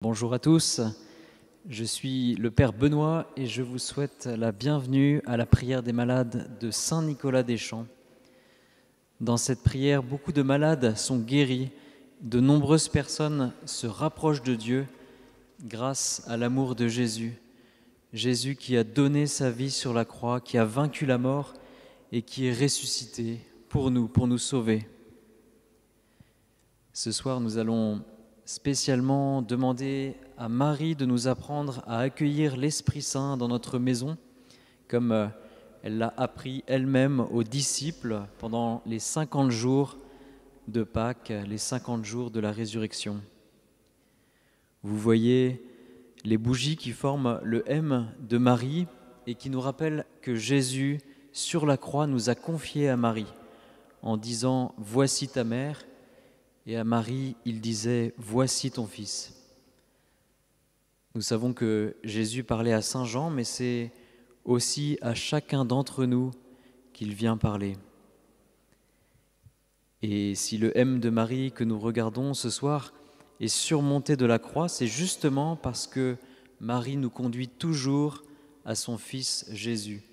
Bonjour à tous, je suis le Père Benoît et je vous souhaite la bienvenue à la prière des malades de Saint-Nicolas-des-Champs. Dans cette prière, beaucoup de malades sont guéris, de nombreuses personnes se rapprochent de Dieu grâce à l'amour de Jésus. Jésus qui a donné sa vie sur la croix, qui a vaincu la mort et qui est ressuscité pour nous sauver. Ce soir, nous allons spécialement demander à Marie de nous apprendre à accueillir l'Esprit Saint dans notre maison, comme elle l'a appris elle-même aux disciples pendant les 50 jours de Pâques, les 50 jours de la résurrection. Vous voyez les bougies qui forment le M de Marie et qui nous rappellent que Jésus, sur la croix, nous a confié à Marie en disant « Voici ta mère ». Et à Marie, il disait « Voici ton fils ». Nous savons que Jésus parlait à Saint Jean, mais c'est aussi à chacun d'entre nous qu'il vient parler. Et si le M de Marie que nous regardons ce soir est surmonté de la croix, c'est justement parce que Marie nous conduit toujours à son Fils Jésus.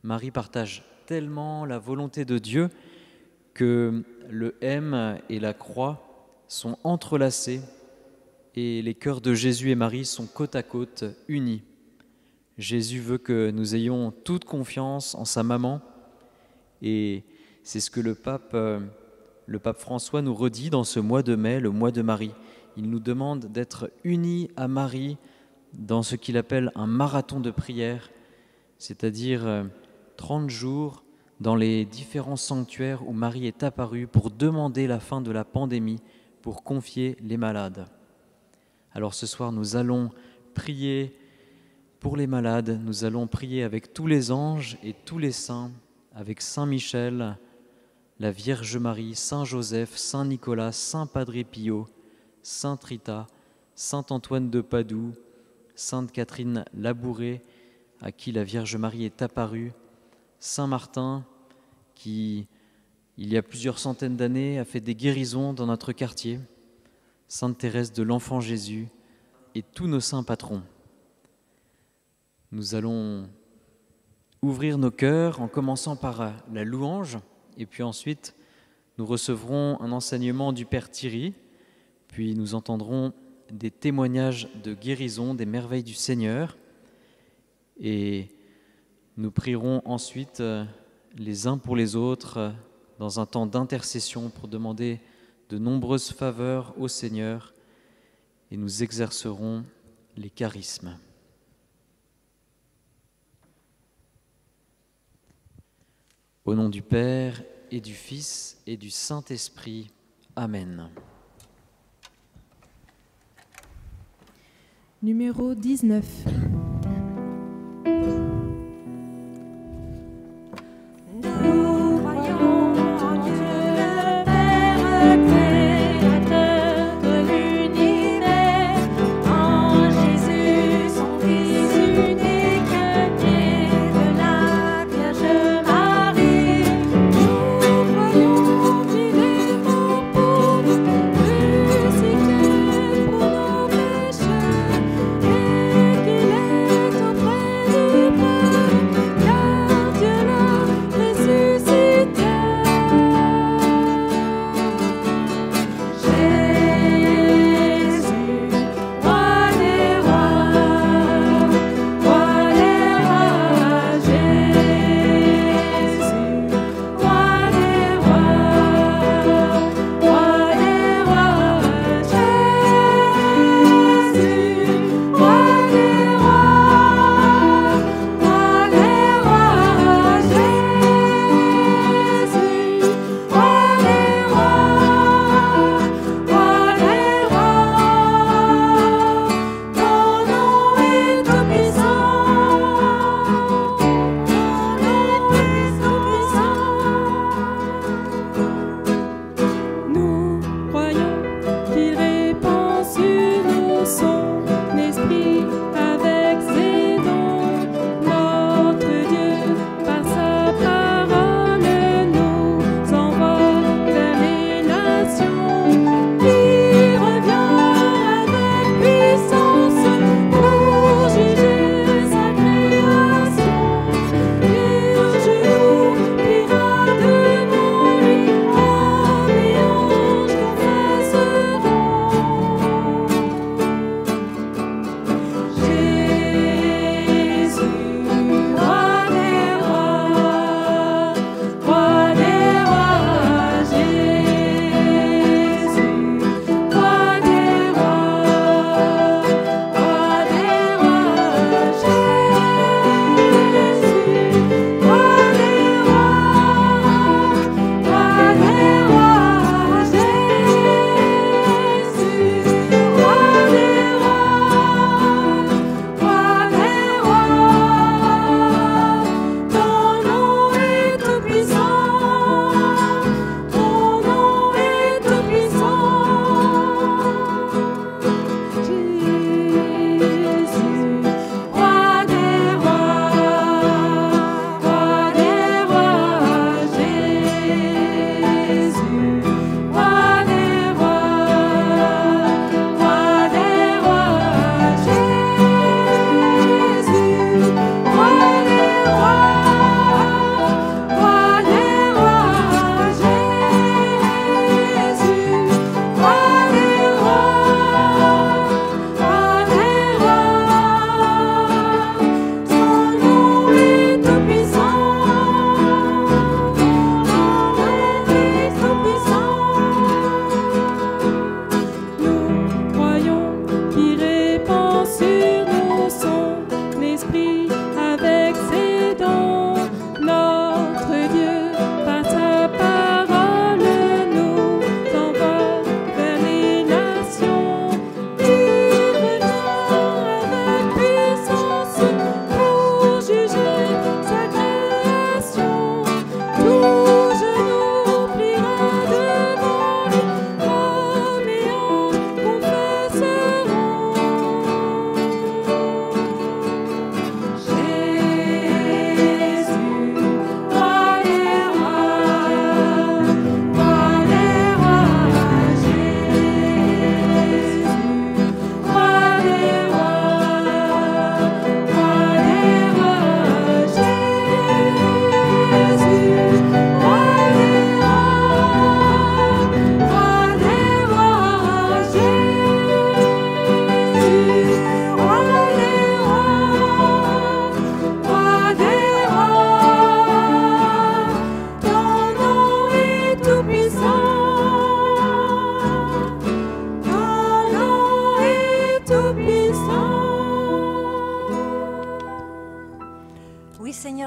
Marie partage tellement la volonté de Dieu que le M et la croix sont entrelacés et les cœurs de Jésus et Marie sont côte à côte, unis. Jésus veut que nous ayons toute confiance en sa maman et c'est ce que le pape François nous redit dans ce mois de mai, le mois de Marie. Il nous demande d'être unis à Marie dans ce qu'il appelle un marathon de prière, c'est-à-dire 30 jours dans les différents sanctuaires où Marie est apparue pour demander la fin de la pandémie, pour confier les malades. Alors ce soir, nous allons prier pour les malades, nous allons prier avec tous les anges et tous les saints, avec Saint Michel, la Vierge Marie, Saint Joseph, Saint Nicolas, Saint Padre Pio, Sainte Rita, Saint Antoine de Padoue, Sainte Catherine Labouré, à qui la Vierge Marie est apparue, Saint Martin, qui, il y a plusieurs centaines d'années, a fait des guérisons dans notre quartier, Sainte Thérèse de l'Enfant Jésus et tous nos saints patrons. Nous allons ouvrir nos cœurs en commençant par la louange et puis ensuite nous recevrons un enseignement du Père Thierry, puis nous entendrons des témoignages de guérison, des merveilles du Seigneur et nous prierons ensuite les uns pour les autres dans un temps d'intercession pour demander de nombreuses faveurs au Seigneur et nous exercerons les charismes. Au nom du Père et du Fils et du Saint-Esprit. Amen. Numéro 19. Qu'il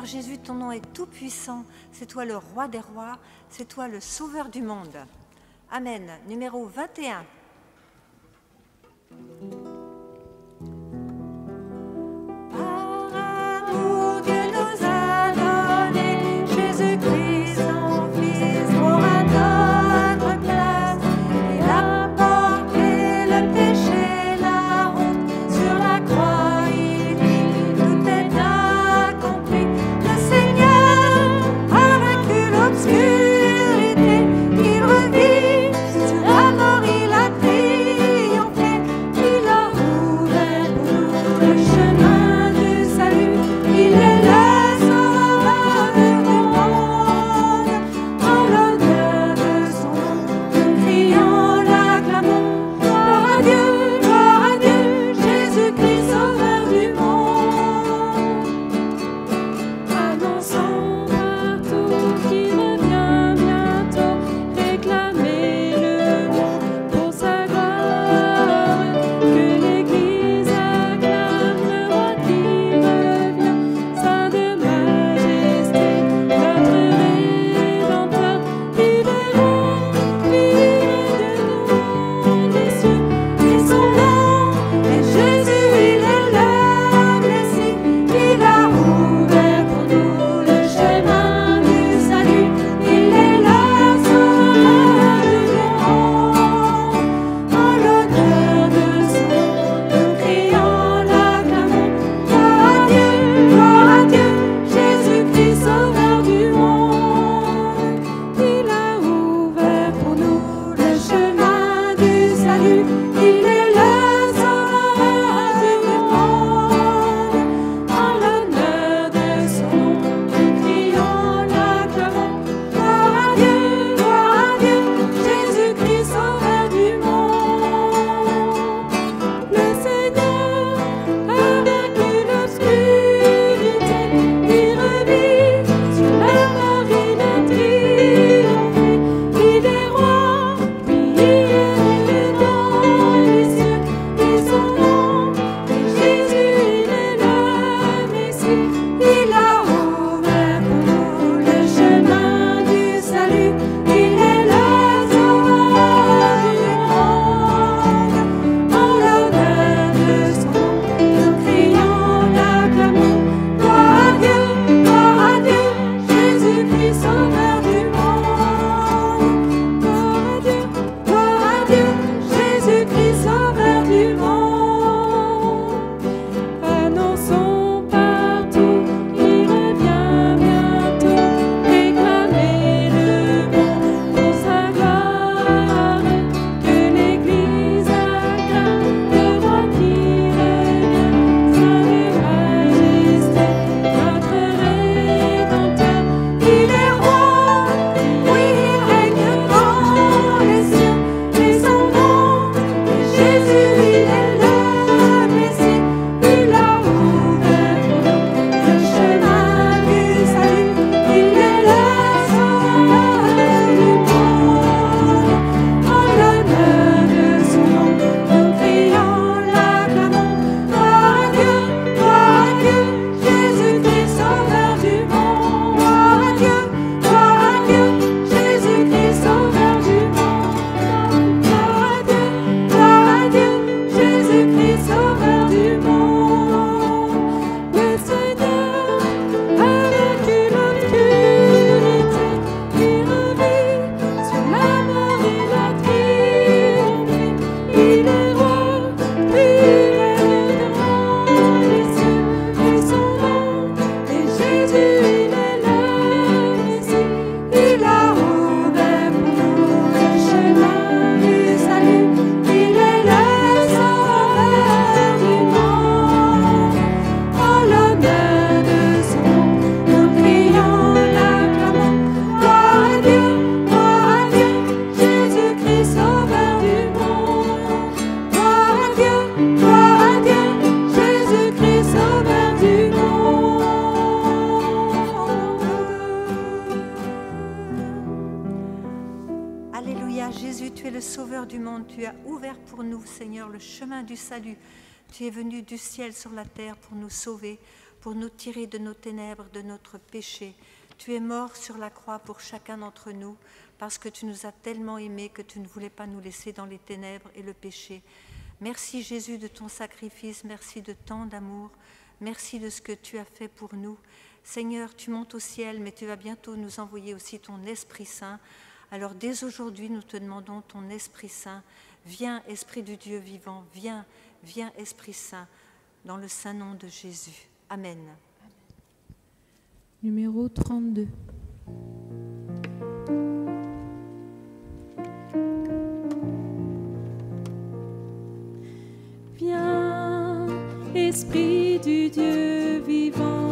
Jésus, ton nom est tout puissant. C'est toi le roi des rois. C'est toi le sauveur du monde. Amen. Numéro 21. Par amour, Dieu nous a donné Jésus-Christ, son Fils, pour à notre place. Il a porté le péché, la honte sur la croix. Il dit, tout est accompli. Le Seigneur a vaincu l'obscurité. Il revit sur la mort, il a triomphé. Il a ouvert pour nous le chemin du salut. Il est le sauveur du monde. En l'honneur de son nom, nous crions, l'acclamons. Gloire à Dieu, Jésus-Christ, sauveur du monde. Annonçons partout qu'il revient bientôt, réclamez le monde pour sa gloire, que l'Église acclame le roi qui revient, Saint de majesté, notre Rédempteur, libérons, de des cieux, et son nom est Jésus, il est le Messie, il a ouvert pour nous le chemin du salut, il est le sauveur du monde. En l'honneur de son nom, nous crions, l'acclamons. Gloire à Dieu, Jésus-Christ, sauveur du monde. Il a ouvert pour nous le chemin du salut, il est le sauveur du monde. En l'honneur de son nom, nous crions, l'acclamons. Gloire à Dieu, Jésus-Christ, sauveur du monde. Le Seigneur a vaincu l'obscurité, il revit sur la mort, il a triomphé. Il est roi, puis il est dans les cieux, et son nom est Jésus, il est le Messie. Il a ouvert pour nous le chemin du salut, il est le sauveur du monde. En l'honneur de son nom, nous crions, l'acclamons. Gloire à Dieu, Jésus-Christ, sauveur du monde. Gloire à Dieu, Jésus-Christ, sauveur du monde. Annonçons partout, il revient bientôt, réclamez le monde pour sa gloire, que l'Église acclame le roi qui revient, Saint de majesté, notre Rédempteur. Il est roi, oui, il règne dans les cieux, et son nom est Jésus, il est le Messie. Il a ouvert pour nous le chemin du salut, il est le sauveur du monde. En l'honneur de son nom, nous crions, l'acclamons. Gloire à Dieu, Jésus-Christ, sauveur du monde. Gloire à Dieu, Jésus-Christ, sauveur du monde. Gloire à Dieu, Jésus-Christ, sauveur du monde. Le Seigneur a vaincu l'obscurité, il revit sur la mort, il a triomphé. Il est roi, puis il règne dans les cieux, et son nom est Jésus, il est le Messie. Il a ouvert pour nous le chemin du salut, il est le sauveur du monde. En l'honneur de son nom, nous crions, l'acclamons. Gloire à Dieu, Jésus-Christ, sauveur du monde. Gloire à Dieu, Jésus-Christ, sauveur du monde. Alléluia, Jésus, tu es le sauveur du monde. Tu as ouvert pour nous, Seigneur, le chemin du salut. Tu es venu du ciel sur la terre pour nous sauver, pour nous tirer de nos ténèbres, de notre péché. Tu es mort sur la croix pour chacun d'entre nous, parce que tu nous as tellement aimés que tu ne voulais pas nous laisser dans les ténèbres et le péché. Merci Jésus de ton sacrifice, merci de tant d'amour, merci de ce que tu as fait pour nous. Seigneur, tu montes au ciel, mais tu vas bientôt nous envoyer aussi ton Esprit Saint. Alors dès aujourd'hui, nous te demandons ton Esprit Saint. Viens, Esprit du Dieu vivant, viens, viens, Esprit Saint, dans le saint nom de Jésus. Amen. Numéro 32. Viens, Esprit du Dieu vivant.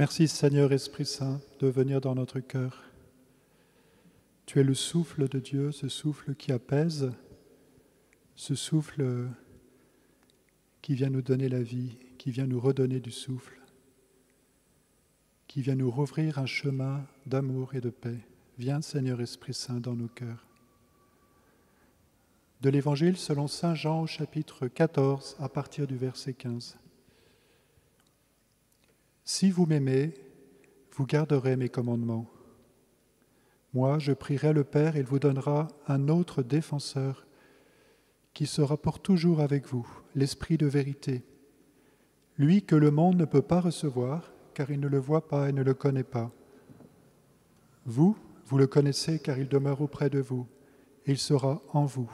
Merci Seigneur Esprit Saint de venir dans notre cœur. Tu es le souffle de Dieu, ce souffle qui apaise, ce souffle qui vient nous donner la vie, qui vient nous redonner du souffle, qui vient nous rouvrir un chemin d'amour et de paix. Viens Seigneur Esprit Saint dans nos cœurs. De l'Évangile selon saint Jean au chapitre 14 à partir du verset 15. Si vous m'aimez, vous garderez mes commandements. Moi, je prierai le Père, il vous donnera un autre défenseur qui sera pour toujours avec vous, l'Esprit de vérité. Lui que le monde ne peut pas recevoir, car il ne le voit pas et ne le connaît pas. Vous, vous le connaissez, car il demeure auprès de vous, et il sera en vous.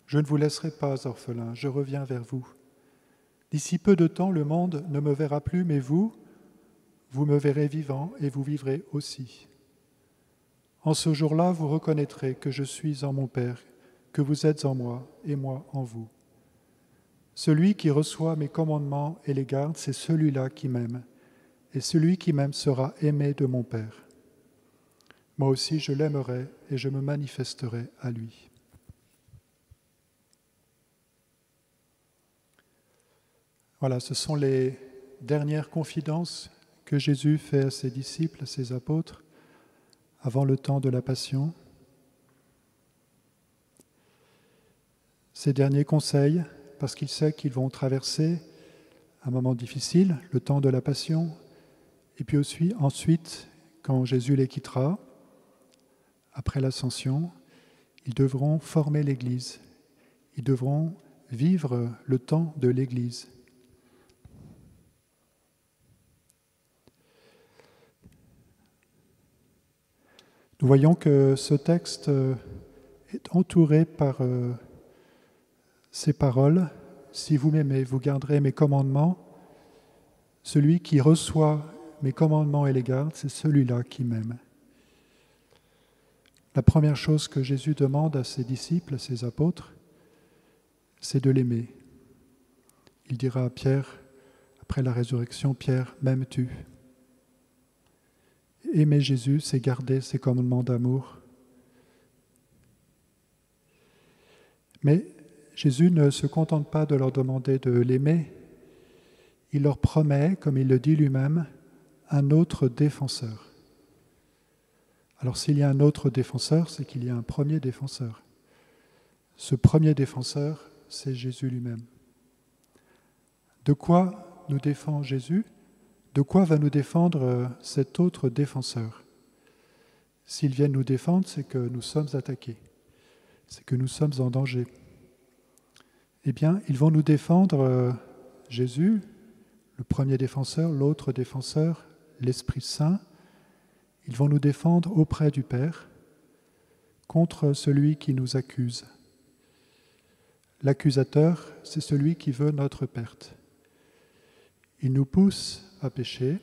Je ne vous laisserai pas orphelin, je reviens vers vous. D'ici peu de temps, le monde ne me verra plus, mais vous, vous me verrez vivant et vous vivrez aussi. En ce jour-là, vous reconnaîtrez que je suis en mon Père, que vous êtes en moi et moi en vous. Celui qui reçoit mes commandements et les garde, c'est celui-là qui m'aime, et celui qui m'aime sera aimé de mon Père. Moi aussi, je l'aimerai et je me manifesterai à lui. Voilà, ce sont les dernières confidences que Jésus fait à ses disciples, à ses apôtres, avant le temps de la Passion. Ces derniers conseils, parce qu'il sait qu'ils vont traverser un moment difficile, le temps de la Passion, et puis aussi ensuite, quand Jésus les quittera, après l'Ascension, ils devront former l'Église, ils devront vivre le temps de l'Église. Nous voyons que ce texte est entouré par ces paroles. Si vous m'aimez, vous garderez mes commandements. Celui qui reçoit mes commandements et les garde, c'est celui-là qui m'aime. La première chose que Jésus demande à ses disciples, à ses apôtres, c'est de l'aimer. Il dira à Pierre, après la résurrection, « Pierre, m'aimes-tu » ? Aimer Jésus, c'est garder ses commandements d'amour. Mais Jésus ne se contente pas de leur demander de l'aimer. Il leur promet, comme il le dit lui-même, un autre défenseur. Alors s'il y a un autre défenseur, c'est qu'il y a un premier défenseur. Ce premier défenseur, c'est Jésus lui-même. De quoi nous défend Jésus ? De quoi va nous défendre cet autre défenseur ? S'il vient nous défendre, c'est que nous sommes attaqués, c'est que nous sommes en danger. Eh bien, ils vont nous défendre Jésus, le premier défenseur, l'autre défenseur, l'Esprit Saint. Ils vont nous défendre auprès du Père contre celui qui nous accuse. L'accusateur, c'est celui qui veut notre perte. Il nous pousse à pécher,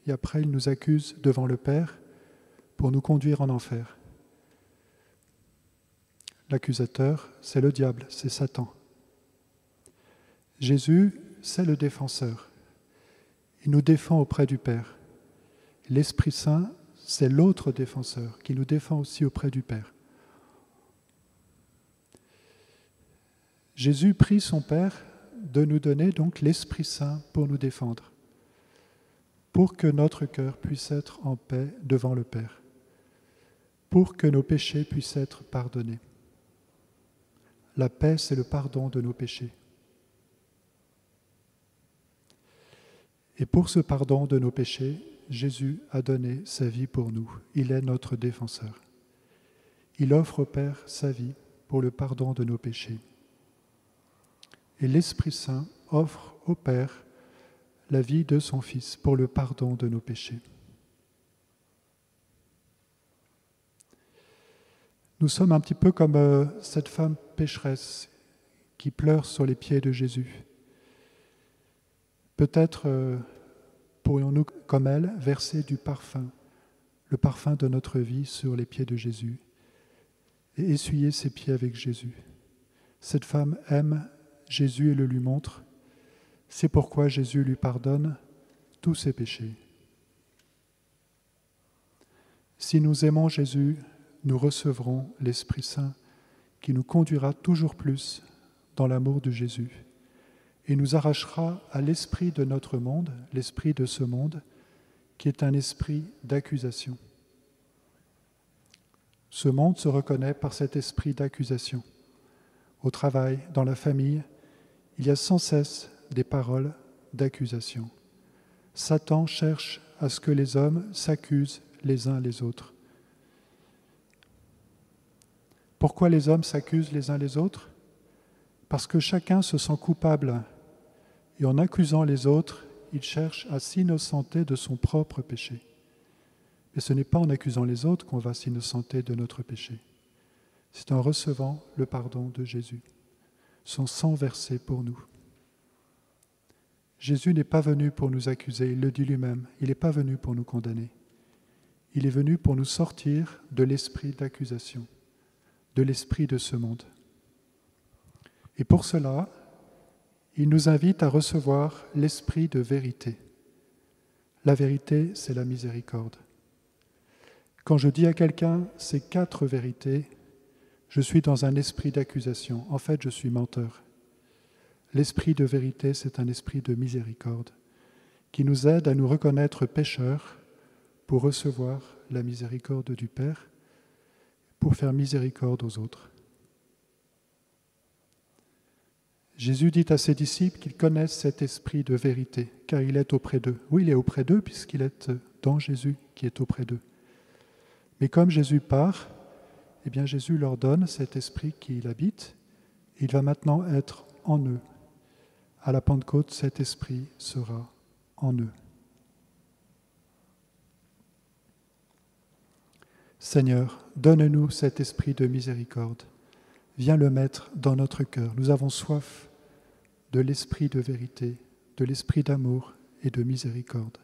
et après il nous accuse devant le Père pour nous conduire en enfer. L'accusateur, c'est le diable, c'est Satan. Jésus, c'est le défenseur. Il nous défend auprès du Père. L'Esprit Saint, c'est l'autre défenseur qui nous défend aussi auprès du Père. Jésus prie son Père de nous donner donc l'Esprit Saint pour nous défendre, pour que notre cœur puisse être en paix devant le Père, pour que nos péchés puissent être pardonnés. La paix, c'est le pardon de nos péchés. Et pour ce pardon de nos péchés, Jésus a donné sa vie pour nous. Il est notre défenseur. Il offre au Père sa vie pour le pardon de nos péchés. Et l'Esprit Saint offre au Père la vie de son Fils pour le pardon de nos péchés. Nous sommes un petit peu comme cette femme pécheresse qui pleure sur les pieds de Jésus. Peut-être pourrions-nous, comme elle, verser du parfum, le parfum de notre vie sur les pieds de Jésus et essuyer ses pieds avec Jésus. Cette femme aime Jésus et le lui montre. C'est pourquoi Jésus lui pardonne tous ses péchés. Si nous aimons Jésus, nous recevrons l'Esprit Saint qui nous conduira toujours plus dans l'amour de Jésus et nous arrachera à l'esprit de notre monde, l'esprit de ce monde, qui est un esprit d'accusation. Ce monde se reconnaît par cet esprit d'accusation. Au travail, dans la famille, il y a sans cesse des paroles d'accusation. Satan cherche à ce que les hommes s'accusent les uns les autres. Pourquoi les hommes s'accusent les uns les autres? Parce que chacun se sent coupable et en accusant les autres, il cherche à s'innocenter de son propre péché. Mais ce n'est pas en accusant les autres qu'on va s'innocenter de notre péché. C'est en recevant le pardon de Jésus, son sang versé pour nous. Jésus n'est pas venu pour nous accuser, il le dit lui-même, il n'est pas venu pour nous condamner. Il est venu pour nous sortir de l'esprit d'accusation, de l'esprit de ce monde. Et pour cela, il nous invite à recevoir l'esprit de vérité. La vérité, c'est la miséricorde. Quand je dis à quelqu'un ces 4 vérités, je suis dans un esprit d'accusation. En fait, je suis menteur. L'esprit de vérité, c'est un esprit de miséricorde qui nous aide à nous reconnaître pécheurs pour recevoir la miséricorde du Père, pour faire miséricorde aux autres. Jésus dit à ses disciples qu'ils connaissent cet esprit de vérité, car il est auprès d'eux. Oui, il est auprès d'eux, puisqu'il est dans Jésus qui est auprès d'eux. Mais comme Jésus part, eh bien Jésus leur donne cet esprit qui l'habite. Il va maintenant être en eux. À la Pentecôte, cet esprit sera en eux. Seigneur, donne-nous cet esprit de miséricorde. Viens le mettre dans notre cœur. Nous avons soif de l'esprit de vérité, de l'esprit d'amour et de miséricorde.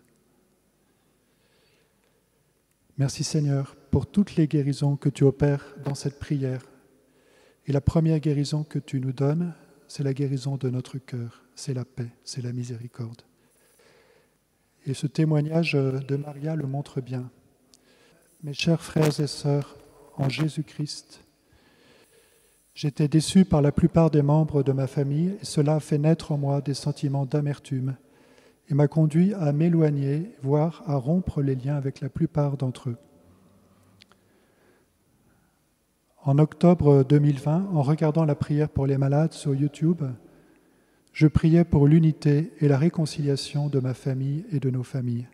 Merci Seigneur pour toutes les guérisons que tu opères dans cette prière. Et la première guérison que tu nous donnes, c'est la guérison de notre cœur, c'est la paix, c'est la miséricorde. Et ce témoignage de Maria le montre bien. Mes chers frères et sœurs, en Jésus-Christ, j'étais déçu par la plupart des membres de ma famille et cela a fait naître en moi des sentiments d'amertume et m'a conduit à m'éloigner, voire à rompre les liens avec la plupart d'entre eux. En octobre 2020, en regardant la prière pour les malades sur YouTube, je priais pour l'unité et la réconciliation de ma famille et de nos familles.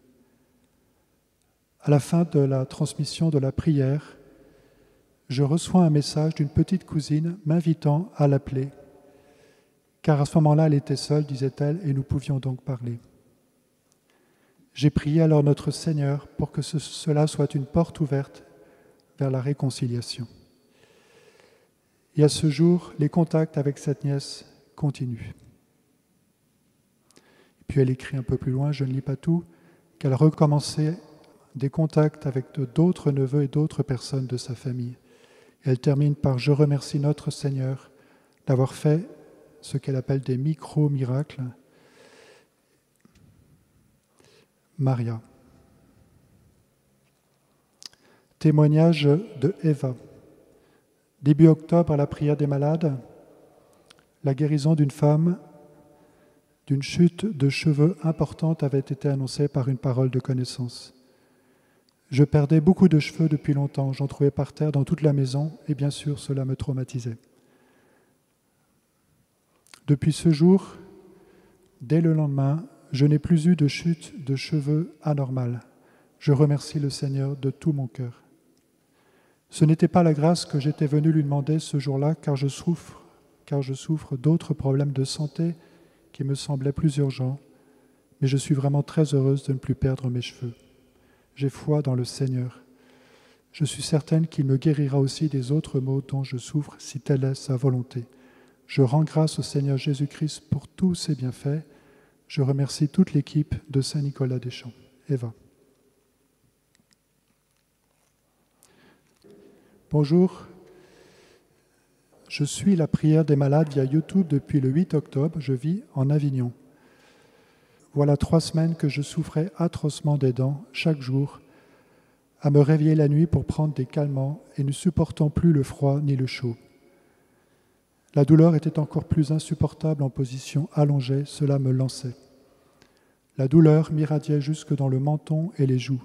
À la fin de la transmission de la prière, je reçois un message d'une petite cousine m'invitant à l'appeler, car à ce moment-là, elle était seule, disait-elle, et nous pouvions donc parler. J'ai prié alors notre Seigneur pour que cela soit une porte ouverte vers la réconciliation. Et à ce jour, les contacts avec cette nièce continuent. Et puis elle écrit un peu plus loin, je ne lis pas tout, qu'elle recommençait des contacts avec d'autres neveux et d'autres personnes de sa famille. Et elle termine par « Je remercie notre Seigneur d'avoir fait ce qu'elle appelle des micro-miracles. » Maria. Témoignage de Eva. Début octobre, à la prière des malades, la guérison d'une femme d'une chute de cheveux importante avait été annoncée par une parole de connaissance. Je perdais beaucoup de cheveux depuis longtemps, j'en trouvais par terre dans toute la maison et bien sûr cela me traumatisait. Depuis ce jour, dès le lendemain, je n'ai plus eu de chute de cheveux anormale. Je remercie le Seigneur de tout mon cœur. Ce n'était pas la grâce que j'étais venu lui demander ce jour-là, car je souffre d'autres problèmes de santé qui me semblaient plus urgents, mais je suis vraiment très heureuse de ne plus perdre mes cheveux. J'ai foi dans le Seigneur. Je suis certaine qu'il me guérira aussi des autres maux dont je souffre, si telle est sa volonté. Je rends grâce au Seigneur Jésus-Christ pour tous ses bienfaits. Je remercie toute l'équipe de Saint-Nicolas-des-Champs. Eva. Bonjour. Je suis la prière des malades via YouTube depuis le 8 octobre. Je vis en Avignon. Voilà 3 semaines que je souffrais atrocement des dents, chaque jour, à me réveiller la nuit pour prendre des calmants et ne supportant plus le froid ni le chaud. La douleur était encore plus insupportable en position allongée, cela me lançait. La douleur m'irradiait jusque dans le menton et les joues.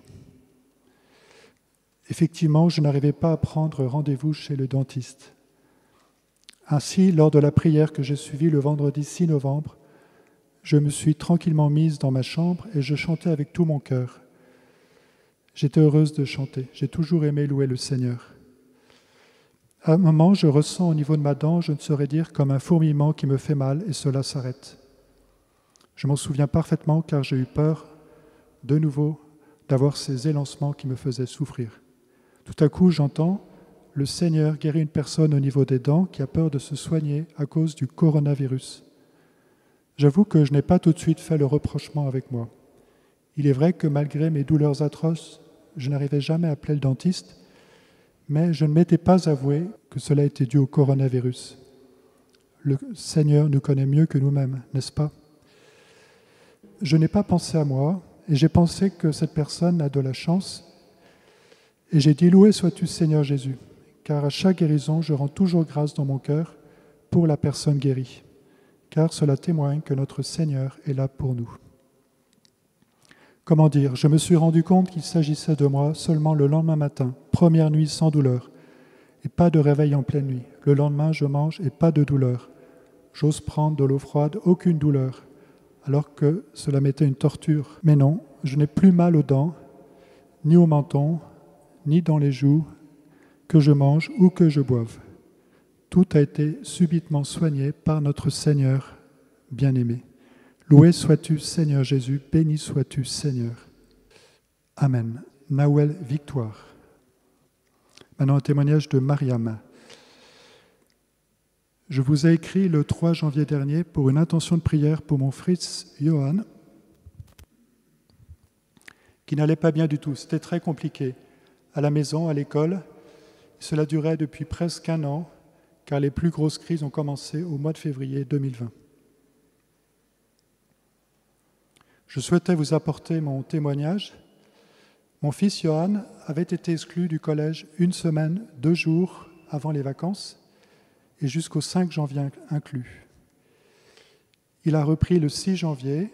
Effectivement, je n'arrivais pas à prendre rendez-vous chez le dentiste. Ainsi, lors de la prière que j'ai suivie le vendredi 6 novembre, Je me suis tranquillement mise dans ma chambre et je chantais avec tout mon cœur. J'étais heureuse de chanter. J'ai toujours aimé louer le Seigneur. À un moment, je ressens au niveau de ma dent, je ne saurais dire, comme un fourmillement qui me fait mal et cela s'arrête. Je m'en souviens parfaitement car j'ai eu peur, de nouveau, d'avoir ces élancements qui me faisaient souffrir. Tout à coup, j'entends « Le Seigneur guérit une personne au niveau des dents qui a peur de se soigner à cause du coronavirus. » J'avoue que je n'ai pas tout de suite fait le rapprochement avec moi. Il est vrai que malgré mes douleurs atroces, je n'arrivais jamais à appeler le dentiste, mais je ne m'étais pas avoué que cela était dû au coronavirus. Le Seigneur nous connaît mieux que nous-mêmes, n'est-ce pas? Je n'ai pas pensé à moi et j'ai pensé que cette personne a de la chance et j'ai dit « Loué sois-tu Seigneur Jésus » car à chaque guérison, je rends toujours grâce dans mon cœur pour la personne guérie, car cela témoigne que notre Seigneur est là pour nous. Comment dire, je me suis rendu compte qu'il s'agissait de moi seulement le lendemain matin, première nuit sans douleur, et pas de réveil en pleine nuit. Le lendemain, je mange et pas de douleur. J'ose prendre de l'eau froide, aucune douleur, alors que cela m'était une torture. Mais non, je n'ai plus mal aux dents, ni au menton, ni dans les joues, que je mange ou que je boive. Tout a été subitement soigné par notre Seigneur bien-aimé. Loué sois-tu, Seigneur Jésus, béni sois-tu, Seigneur. Amen. Nawel Victoire. Maintenant, un témoignage de Mariam. Je vous ai écrit le 3 janvier dernier pour une intention de prière pour mon fils Johan, qui n'allait pas bien du tout. C'était très compliqué. À la maison, à l'école, cela durait depuis presque 1 an, car les plus grosses crises ont commencé au mois de février 2020. Je souhaitais vous apporter mon témoignage. Mon fils Johan avait été exclu du collège 1 semaine, 2 jours avant les vacances, et jusqu'au 5 janvier inclus. Il a repris le 6 janvier.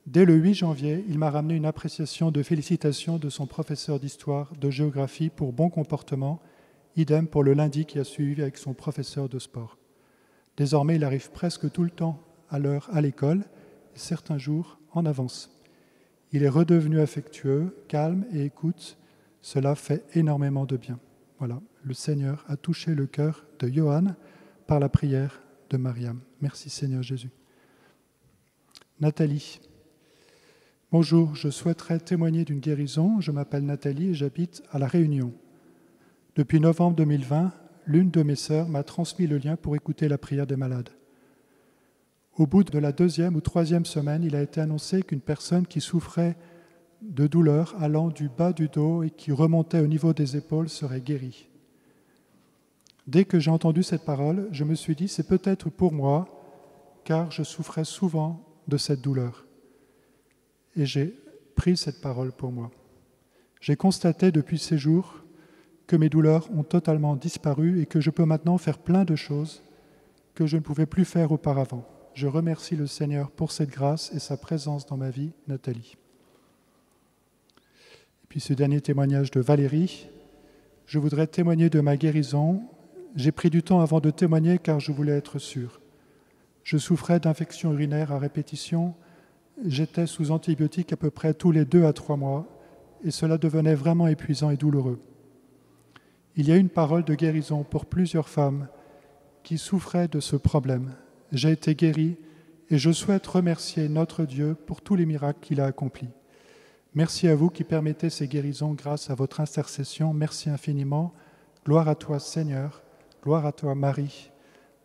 Dès le 8 janvier, il m'a ramené une appréciation de félicitations de son professeur d'histoire, de géographie pour bon comportement, idem pour le lundi qui a suivi avec son professeur de sport. Désormais, il arrive presque tout le temps à l'heure à l'école, et certains jours en avance. Il est redevenu affectueux, calme et écoute. Cela fait énormément de bien. Voilà, le Seigneur a touché le cœur de Johan par la prière de Mariam. Merci Seigneur Jésus. Nathalie. Bonjour, je souhaiterais témoigner d'une guérison. Je m'appelle Nathalie et j'habite à La Réunion. Depuis novembre 2020, l'une de mes sœurs m'a transmis le lien pour écouter la prière des malades. Au bout de la 2e ou 3e semaine, il a été annoncé qu'une personne qui souffrait de douleurs allant du bas du dos et qui remontait au niveau des épaules serait guérie. Dès que j'ai entendu cette parole, je me suis dit, c'est peut-être pour moi, car je souffrais souvent de cette douleur. Et j'ai pris cette parole pour moi. J'ai constaté depuis ces jours que mes douleurs ont totalement disparu et que je peux maintenant faire plein de choses que je ne pouvais plus faire auparavant. Je remercie le Seigneur pour cette grâce et sa présence dans ma vie, Nathalie. Et puis ce dernier témoignage de Valérie. Je voudrais témoigner de ma guérison. J'ai pris du temps avant de témoigner car je voulais être sûr. Je souffrais d'infections urinaires à répétition. J'étais sous antibiotiques à peu près tous les 2 à 3 mois et cela devenait vraiment épuisant et douloureux. Il y a une parole de guérison pour plusieurs femmes qui souffraient de ce problème. J'ai été guéri et je souhaite remercier notre Dieu pour tous les miracles qu'il a accomplis. Merci à vous qui permettez ces guérisons grâce à votre intercession. Merci infiniment. Gloire à toi Seigneur, gloire à toi Marie.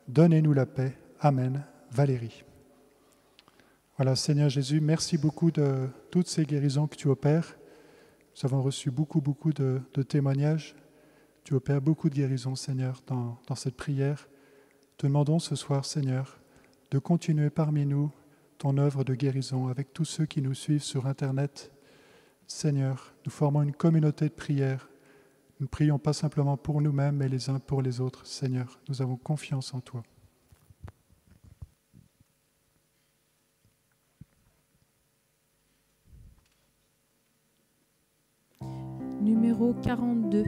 Donnez-nous la paix. Amen. Valérie. Voilà, Seigneur Jésus, merci beaucoup de toutes ces guérisons que tu opères. Nous avons reçu beaucoup de témoignages. Tu opères beaucoup de guérisons, Seigneur, dans cette prière. Te demandons ce soir, Seigneur, de continuer parmi nous ton œuvre de guérison avec tous ceux qui nous suivent sur Internet. Seigneur, nous formons une communauté de prière. Nous ne prions pas simplement pour nous-mêmes, mais les uns pour les autres. Seigneur, nous avons confiance en toi. Numéro 42.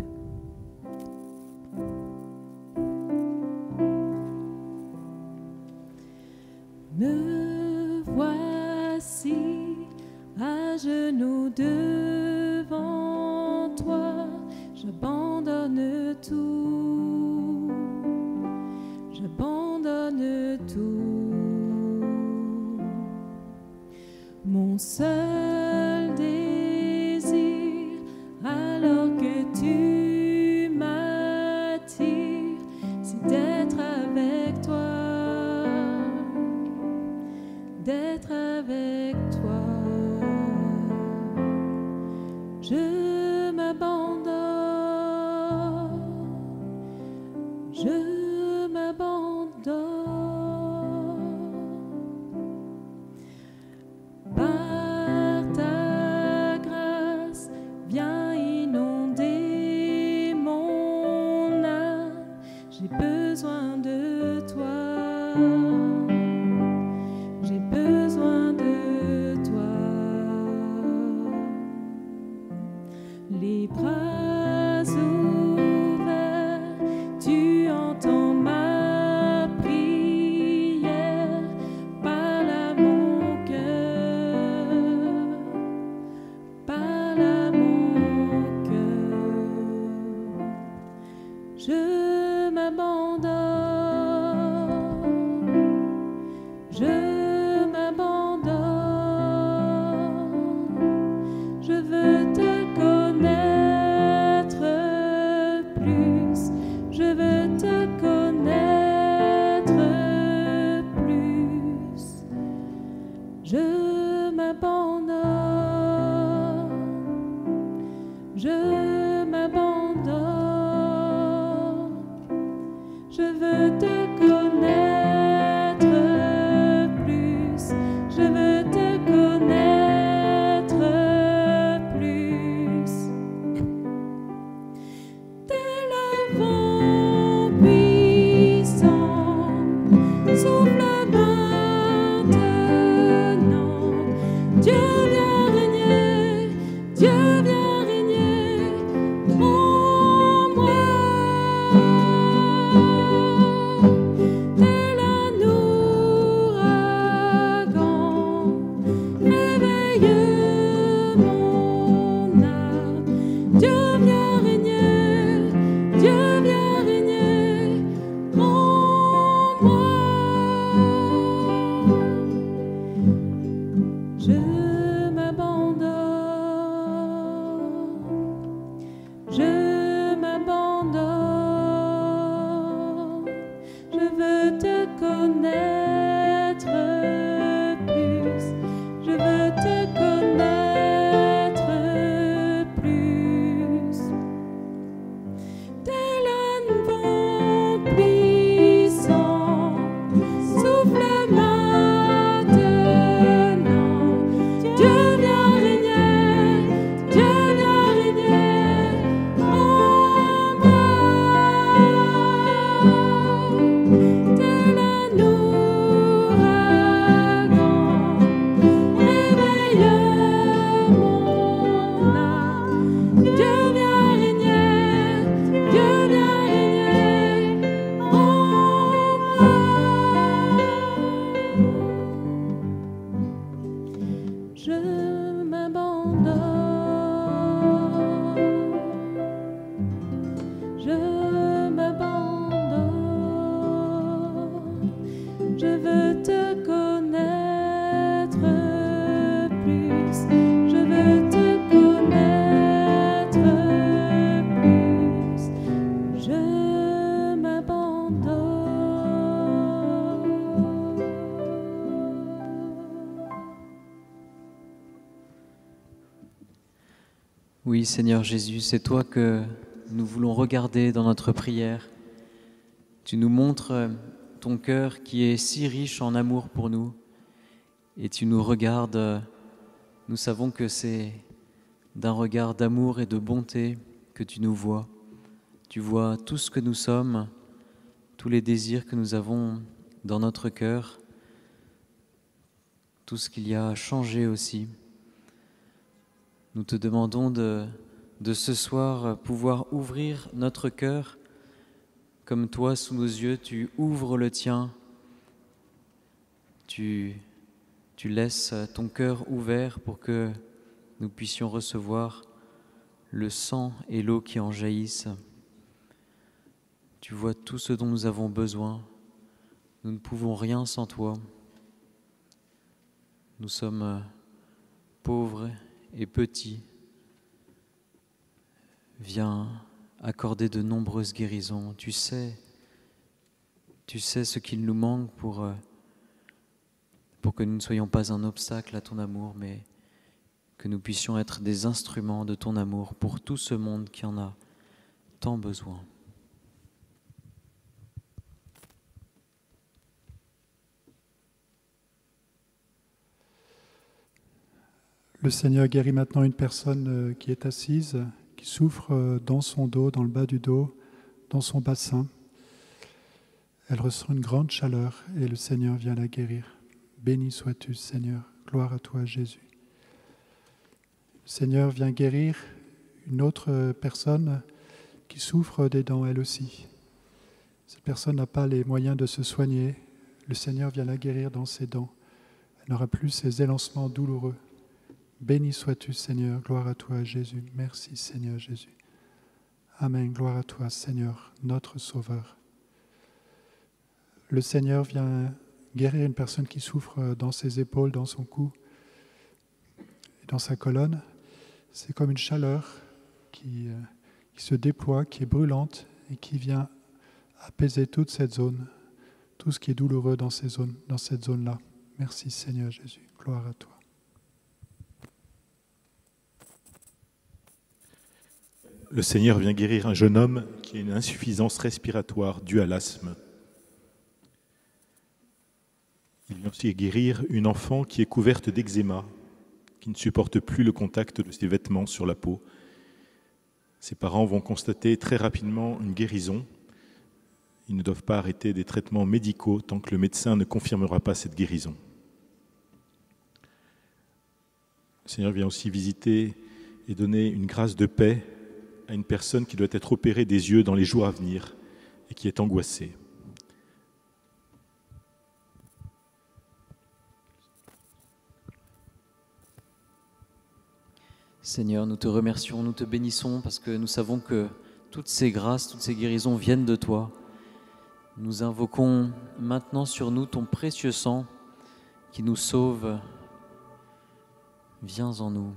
Me voilà à genoux devant toi, j'abandonne tout, j'abandonne tout. Mon seul désir, alors que tu m'attires, c'est d'être avec toi, d'être avec toi. Je m'abandonne, je m'abandonne. Par ta grâce, viens inonder mon âme. J'ai besoin de toi, j'ai besoin de toi. Les bras ouverts, tu entends ma prière. Parle à mon cœur, parle à mon cœur. Je m'abandonne, je m'abandonne. Je veux te connaître plus, je veux te connaître plus. Je m'abandonne, je m'abandonne. Je veux te connaître plus, je veux te connaître plus. Tel un vent puissant, souffle maintenant. Dieu vient régner, Dieu vient régner en moi. Tel un ouragan, réveille mon âme. Dieu vient régner, Dieu vient régner en moi. Je m'abandonne, je m'abandonne. Je veux te connaître plus, je veux te connaître plus. Tel un vent puissant, souffle maintenant. Dieu vient régner, Dieu vient régner en moi. Tel un ouragan, réveille mon âme. Dieu vient régner, Dieu vient régner en moi. Je m'abandonne, je m'abandonne. Je veux te connaître plus, je veux te connaître plus. Je m'abandonne. Oui, Seigneur Jésus, c'est toi que nous voulons regarder dans notre prière. Tu nous montres ton cœur qui est si riche en amour pour nous et tu nous regardes. Nous savons que c'est d'un regard d'amour et de bonté que tu nous vois. Tu vois tout ce que nous sommes, tous les désirs que nous avons dans notre cœur, tout ce qu'il y a à changer aussi. Nous te demandons de ce soir pouvoir ouvrir notre cœur comme toi, sous nos yeux, tu ouvres le tien, tu laisses ton cœur ouvert pour que nous puissions recevoir le sang et l'eau qui en jaillissent. Tu vois tout ce dont nous avons besoin. Nous ne pouvons rien sans toi. Nous sommes pauvres et petits. Viens accorder de nombreuses guérisons. Tu sais ce qu'il nous manque pour que nous ne soyons pas un obstacle à ton amour, mais que nous puissions être des instruments de ton amour pour tout ce monde qui en a tant besoin. Le Seigneur guérit maintenant une personne qui est assise, qui souffre dans son dos, dans le bas du dos, dans son bassin. Elle ressent une grande chaleur et le Seigneur vient la guérir. Béni sois-tu, Seigneur. Gloire à toi, Jésus. Le Seigneur vient guérir une autre personne qui souffre des dents, elle aussi. Cette personne n'a pas les moyens de se soigner. Le Seigneur vient la guérir dans ses dents. Elle n'aura plus ces élancements douloureux. Béni sois-tu, Seigneur. Gloire à toi, Jésus. Merci, Seigneur Jésus. Amen. Gloire à toi, Seigneur, notre Sauveur. Le Seigneur vient guérir une personne qui souffre dans ses épaules, dans son cou et dans sa colonne. C'est comme une chaleur qui se déploie, qui est brûlante et qui vient apaiser toute cette zone, tout ce qui est douloureux dans cette zone-là. Merci, Seigneur Jésus. Gloire à toi. Le Seigneur vient guérir un jeune homme qui a une insuffisance respiratoire due à l'asthme. Il vient aussi guérir une enfant qui est couverte d'eczéma, qui ne supporte plus le contact de ses vêtements sur la peau. Ses parents vont constater très rapidement une guérison. Ils ne doivent pas arrêter des traitements médicaux tant que le médecin ne confirmera pas cette guérison. Le Seigneur vient aussi visiter et donner une grâce de paix à une personne qui doit être opérée des yeux dans les jours à venir et qui est angoissée. Seigneur, nous te remercions, nous te bénissons parce que nous savons que toutes ces grâces, toutes ces guérisons viennent de toi. Nous invoquons maintenant sur nous ton précieux sang qui nous sauve. Viens en nous.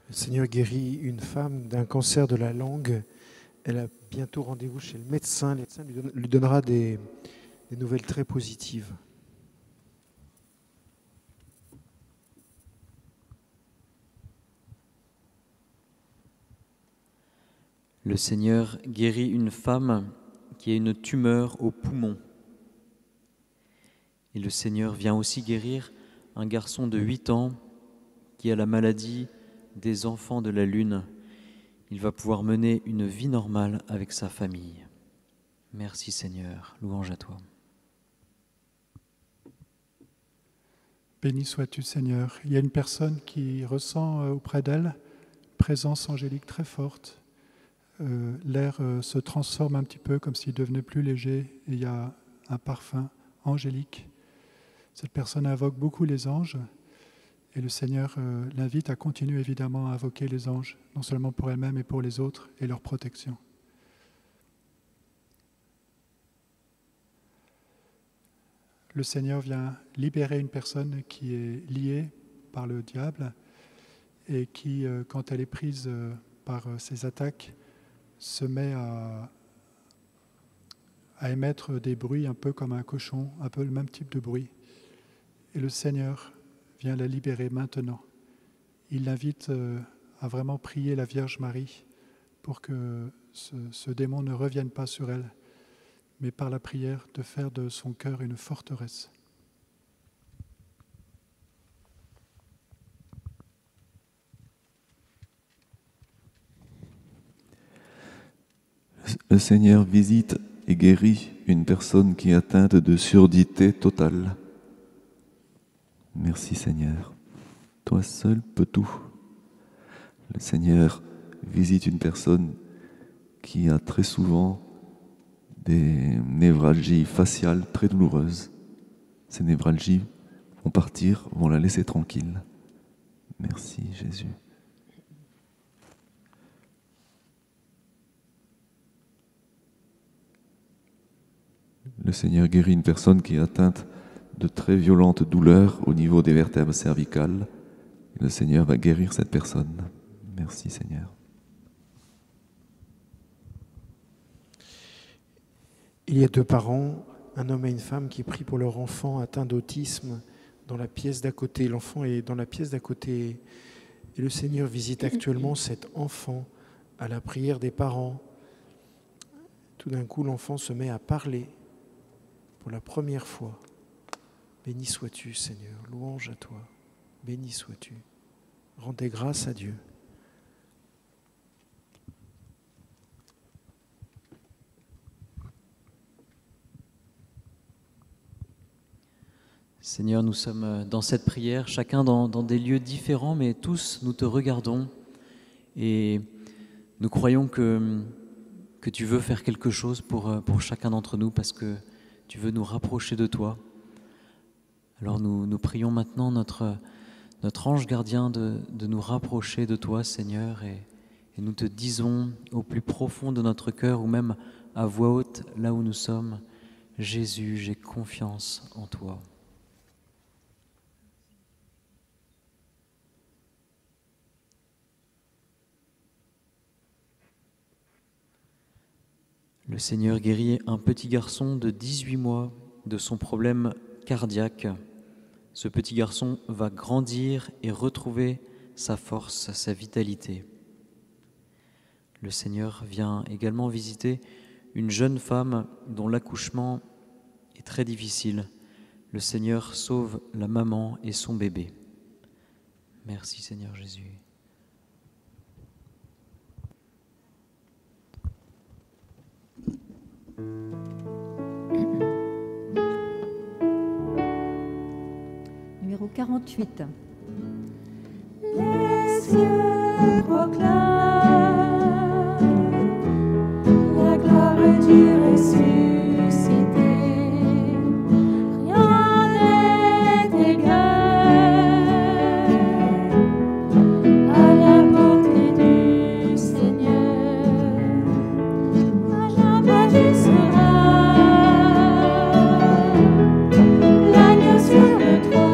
Le Seigneur guérit une femme d'un cancer de la langue. Elle a bientôt rendez-vous chez le médecin. Le médecin lui donnera des nouvelles très positives. Le Seigneur guérit une femme qui a une tumeur au poumon. Et le Seigneur vient aussi guérir un garçon de 8 ans qui a la maladie des enfants de la lune. Il va pouvoir mener une vie normale avec sa famille. Merci Seigneur, louange à toi. Béni sois-tu, Seigneur. Il y a une personne qui ressent auprès d'elle une présence angélique très forte. L'air se transforme un petit peu comme s'il devenait plus léger et il y a un parfum angélique. Cette personne invoque beaucoup les anges et le Seigneur l'invite à continuer évidemment à invoquer les anges, non seulement pour elle-même mais pour les autres et leur protection. Le Seigneur vient libérer une personne qui est liée par le diable et qui, quand elle est prise par ses attaques, se met à émettre des bruits un peu comme un cochon, un peu le même type de bruit. Et le Seigneur vient la libérer maintenant. Il l'invite à vraiment prier la Vierge Marie pour que ce démon ne revienne pas sur elle, mais par la prière de faire de son cœur une forteresse. Le Seigneur visite et guérit une personne qui est atteinte de surdité totale. Merci Seigneur. Toi seul peux tout. Le Seigneur visite une personne qui a très souvent des névralgies faciales très douloureuses. Ces névralgies vont partir, vont la laisser tranquille. Merci Jésus. Le Seigneur guérit une personne qui est atteinte de très violentes douleurs au niveau des vertèbres cervicales. Et le Seigneur va guérir cette personne. Merci Seigneur. Il y a 2 parents, un homme et une femme, qui prient pour leur enfant atteint d'autisme dans la pièce d'à côté. L'enfant est dans la pièce d'à côté. Et le Seigneur visite actuellement cet enfant à la prière des parents. Tout d'un coup, l'enfant se met à parler pour la première fois. Béni sois-tu, Seigneur, louange à toi. Béni sois-tu. Rendez grâce à Dieu. Seigneur, nous sommes dans cette prière, chacun dans des lieux différents, mais tous nous te regardons et nous croyons que tu veux faire quelque chose pour chacun d'entre nous parce que tu veux nous rapprocher de toi. Alors nous prions maintenant notre ange gardien de nous rapprocher de toi, Seigneur, et nous te disons au plus profond de notre cœur ou même à voix haute, là où nous sommes, Jésus, j'ai confiance en toi. Le Seigneur guérit un petit garçon de 18 mois de son problème cardiaque. Ce petit garçon va grandir et retrouver sa force, sa vitalité. Le Seigneur vient également visiter une jeune femme dont l'accouchement est très difficile. Le Seigneur sauve la maman et son bébé. Merci Seigneur Jésus. Numéro 48. Les cieux proclament la gloire du ressuscité. Rien n'est égal à la beauté du Seigneur. À jamais il sera l'agneau sur le trône.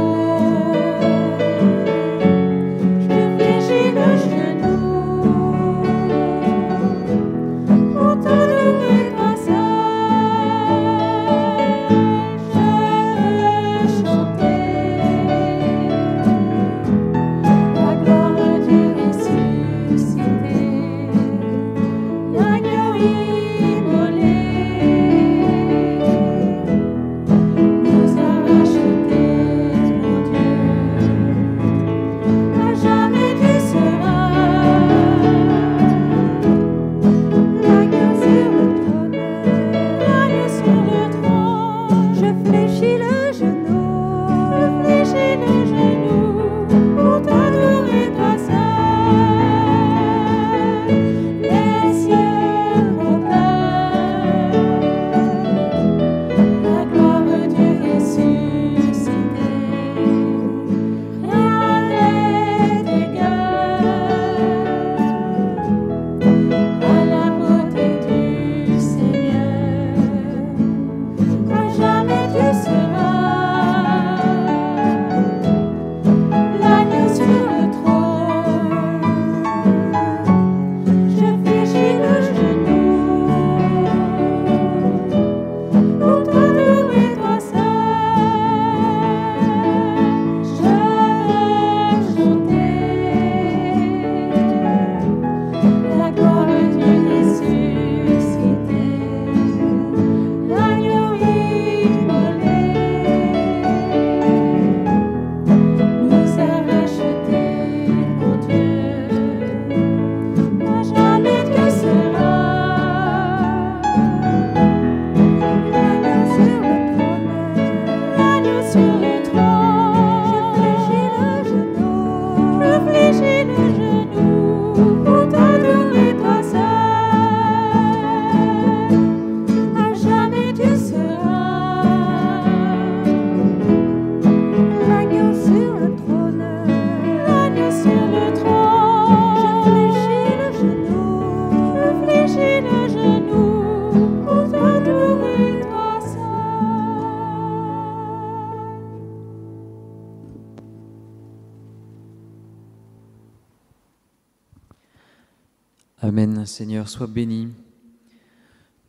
Amen. Seigneur, sois béni.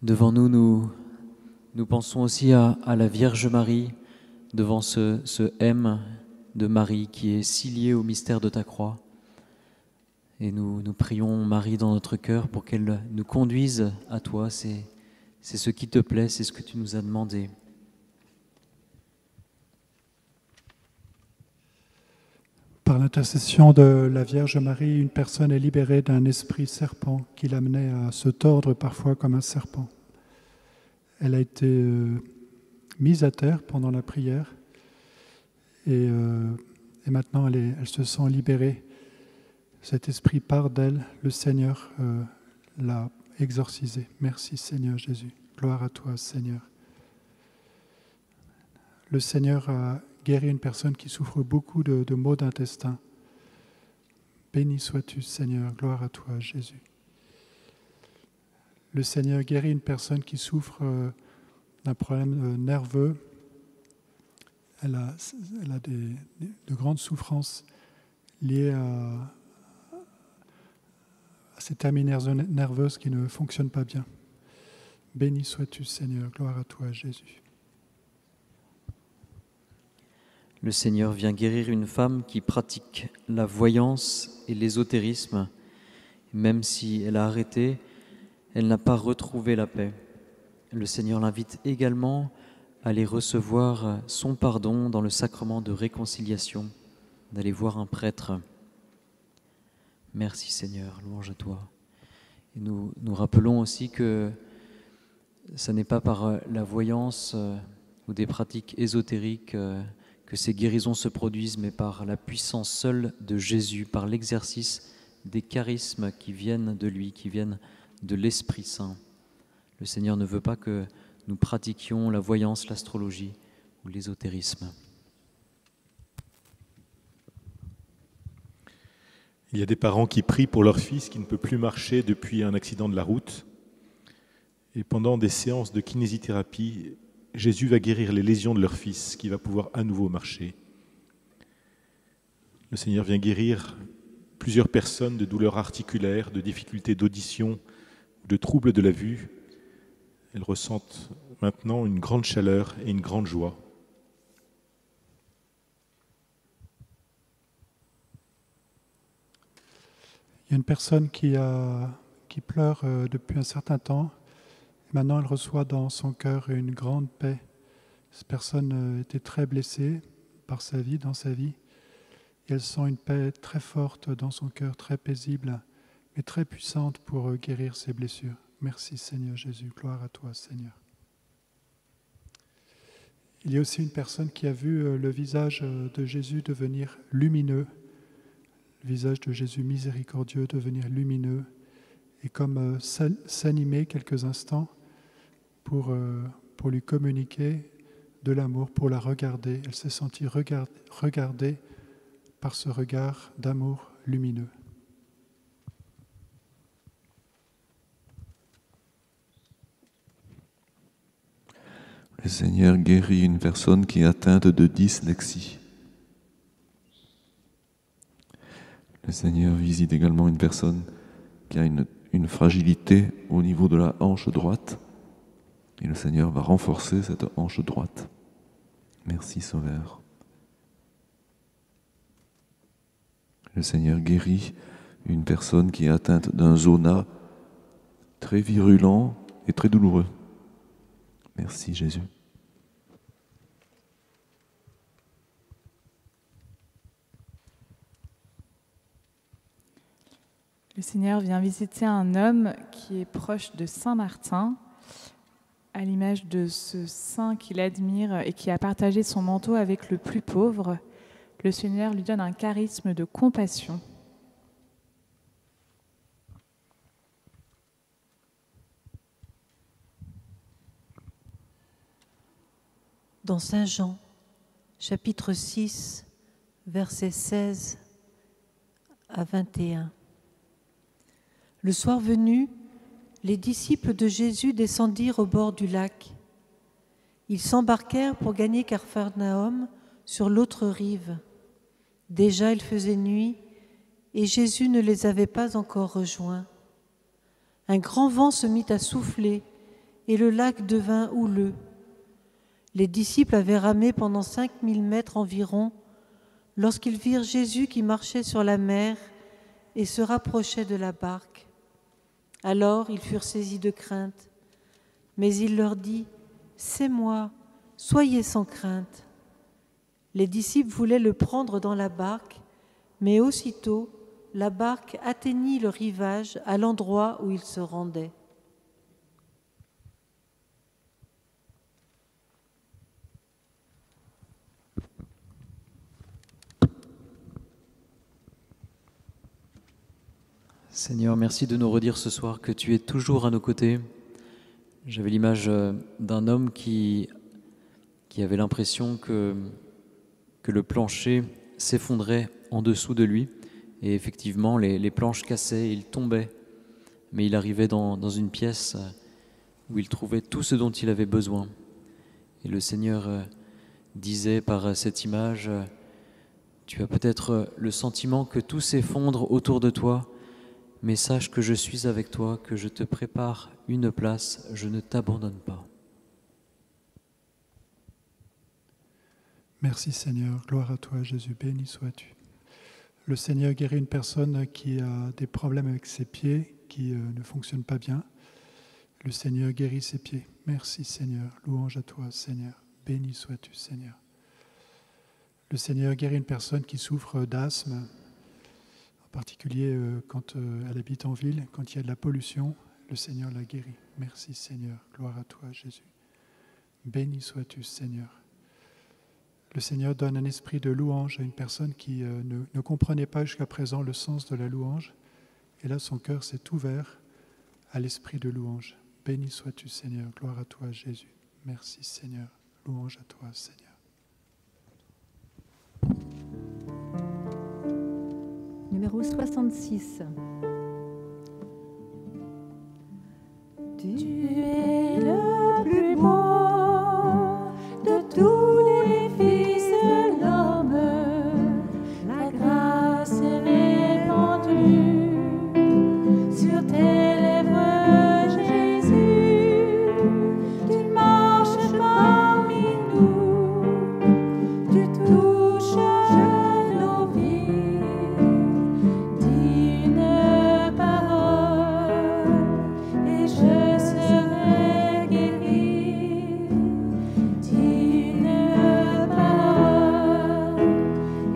Devant nous, nous pensons aussi à la Vierge Marie, devant ce M de Marie qui est si lié au mystère de ta croix. Et nous prions Marie dans notre cœur pour qu'elle nous conduise à toi. C'est ce qui te plaît, c'est ce que tu nous as demandé. Par l'intercession de la Vierge Marie, une personne est libérée d'un esprit serpent qui l'amenait à se tordre parfois comme un serpent. Elle a été mise à terre pendant la prière et maintenant elle se sent libérée. Cet esprit part d'elle, le Seigneur l'a exorcisé. Merci Seigneur Jésus. Gloire à toi Seigneur. Le Seigneur a guéri une personne qui souffre beaucoup de maux d'intestin. Béni sois-tu Seigneur. Gloire à toi Jésus. Le Seigneur guérit une personne qui souffre d'un problème nerveux. Elle a de grandes souffrances liées à ces terminaisons nerveuses qui ne fonctionnent pas bien. Béni sois-tu Seigneur. Gloire à toi Jésus. Le Seigneur vient guérir une femme qui pratique la voyance et l'ésotérisme. Même si elle a arrêté, elle n'a pas retrouvé la paix. Le Seigneur l'invite également à aller recevoir son pardon dans le sacrement de réconciliation, d'aller voir un prêtre. Merci Seigneur, louange à toi. Et nous rappelons aussi que ce n'est pas par la voyance ou des pratiques ésotériques que ces guérisons se produisent, mais par la puissance seule de Jésus, par l'exercice des charismes qui viennent de lui, qui viennent de l'Esprit Saint. Le Seigneur ne veut pas que nous pratiquions la voyance, l'astrologie ou l'ésotérisme. Il y a des parents qui prient pour leur fils qui ne peut plus marcher depuis un accident de la route. Et pendant des séances de kinésithérapie, Jésus va guérir les lésions de leur fils qui va pouvoir à nouveau marcher. Le Seigneur vient guérir plusieurs personnes de douleurs articulaires, de difficultés d'audition, de troubles de la vue. Elles ressentent maintenant une grande chaleur et une grande joie. Il y a une personne qui pleure depuis un certain temps. Maintenant, elle reçoit dans son cœur une grande paix. Cette personne était très blessée par sa vie, dans sa vie. Et elle sent une paix très forte dans son cœur, très paisible, mais très puissante pour guérir ses blessures. Merci Seigneur Jésus, gloire à toi Seigneur. Il y a aussi une personne qui a vu le visage de Jésus devenir lumineux, le visage de Jésus miséricordieux devenir lumineux, et comme s'animer quelques instants pour lui communiquer de l'amour, pour la regarder. Elle s'est sentie regardée par ce regard d'amour lumineux. Le Seigneur guérit une personne qui est atteinte de dyslexie. Le Seigneur visite également une personne qui a une fragilité au niveau de la hanche droite. Et le Seigneur va renforcer cette hanche droite. Merci Sauveur. Le Seigneur guérit une personne qui est atteinte d'un zona très virulent et très douloureux. Merci Jésus. Le Seigneur vient visiter un homme qui est proche de Saint Martin, à l'image de ce saint qu'il admire et qui a partagé son manteau avec le plus pauvre. Le Seigneur lui donne un charisme de compassion. Dans Saint Jean, chapitre 6, versets 16 à 21. Le soir venu, les disciples de Jésus descendirent au bord du lac. Ils s'embarquèrent pour gagner Capharnaüm sur l'autre rive. Déjà il faisait nuit et Jésus ne les avait pas encore rejoints. Un grand vent se mit à souffler et le lac devint houleux. Les disciples avaient ramé pendant 5000 mètres environ lorsqu'ils virent Jésus qui marchait sur la mer et se rapprochait de la barque. Alors ils furent saisis de crainte, mais il leur dit « C'est moi, soyez sans crainte ». Les disciples voulaient le prendre dans la barque, mais aussitôt la barque atteignit le rivage à l'endroit où ils se rendaient. Seigneur, merci de nous redire ce soir que tu es toujours à nos côtés. J'avais l'image d'un homme qui avait l'impression que le plancher s'effondrait en dessous de lui. Et effectivement, les planches cassaient, il tombait. Mais il arrivait dans une pièce où il trouvait tout ce dont il avait besoin. Et le Seigneur disait par cette image, tu as peut-être le sentiment que tout s'effondre autour de toi, mais sache que je suis avec toi, que je te prépare une place, je ne t'abandonne pas. Merci Seigneur, gloire à toi Jésus, béni sois-tu. Le Seigneur guérit une personne qui a des problèmes avec ses pieds, qui ne fonctionnent pas bien. Le Seigneur guérit ses pieds. Merci Seigneur, louange à toi Seigneur, béni sois-tu Seigneur. Le Seigneur guérit une personne qui souffre d'asthme, en particulier quand elle habite en ville, quand il y a de la pollution, le Seigneur la guérit. Merci Seigneur, gloire à toi Jésus. Béni sois-tu Seigneur. Le Seigneur donne un esprit de louange à une personne qui ne comprenait pas jusqu'à présent le sens de la louange. Et là, son cœur s'est ouvert à l'esprit de louange. Béni sois-tu, Seigneur. Gloire à toi, Jésus. Merci, Seigneur. Louange à toi, Seigneur. Numéro 66. Tu es le plus beau de tous les fils de l'homme, la grâce est répandue sur tes lèvres, Jésus. Tu marches parmi nous, tu touches nos vies. Dis une parole et je serai guéri. Dis une parole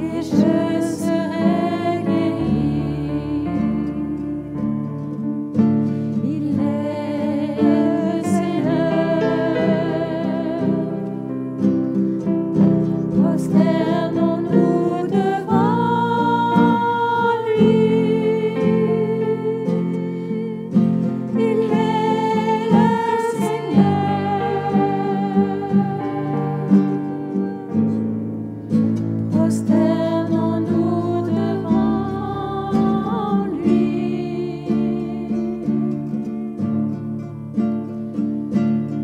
et je serai guéri. Il est le Seigneur. Prosternons-nous devant lui. Il est le Seigneur. Prosternons-nous devant lui.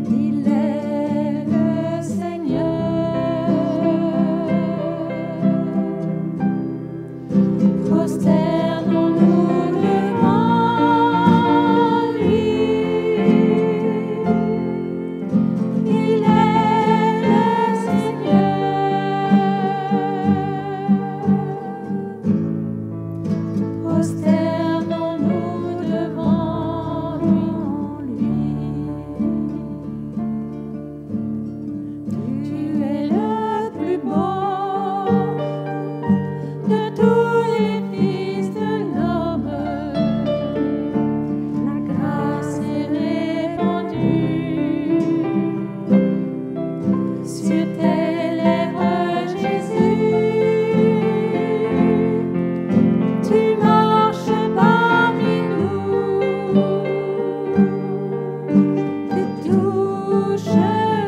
Il est le Seigneur. Prosternons-nous devant lui. Il est le Seigneur. Prosternons-nous devant lui. Tu es le plus beau de tous les fils de l'homme. La grâce est répandue sur tes lèvres, Jésus. Tu marches parmi nous, tu touches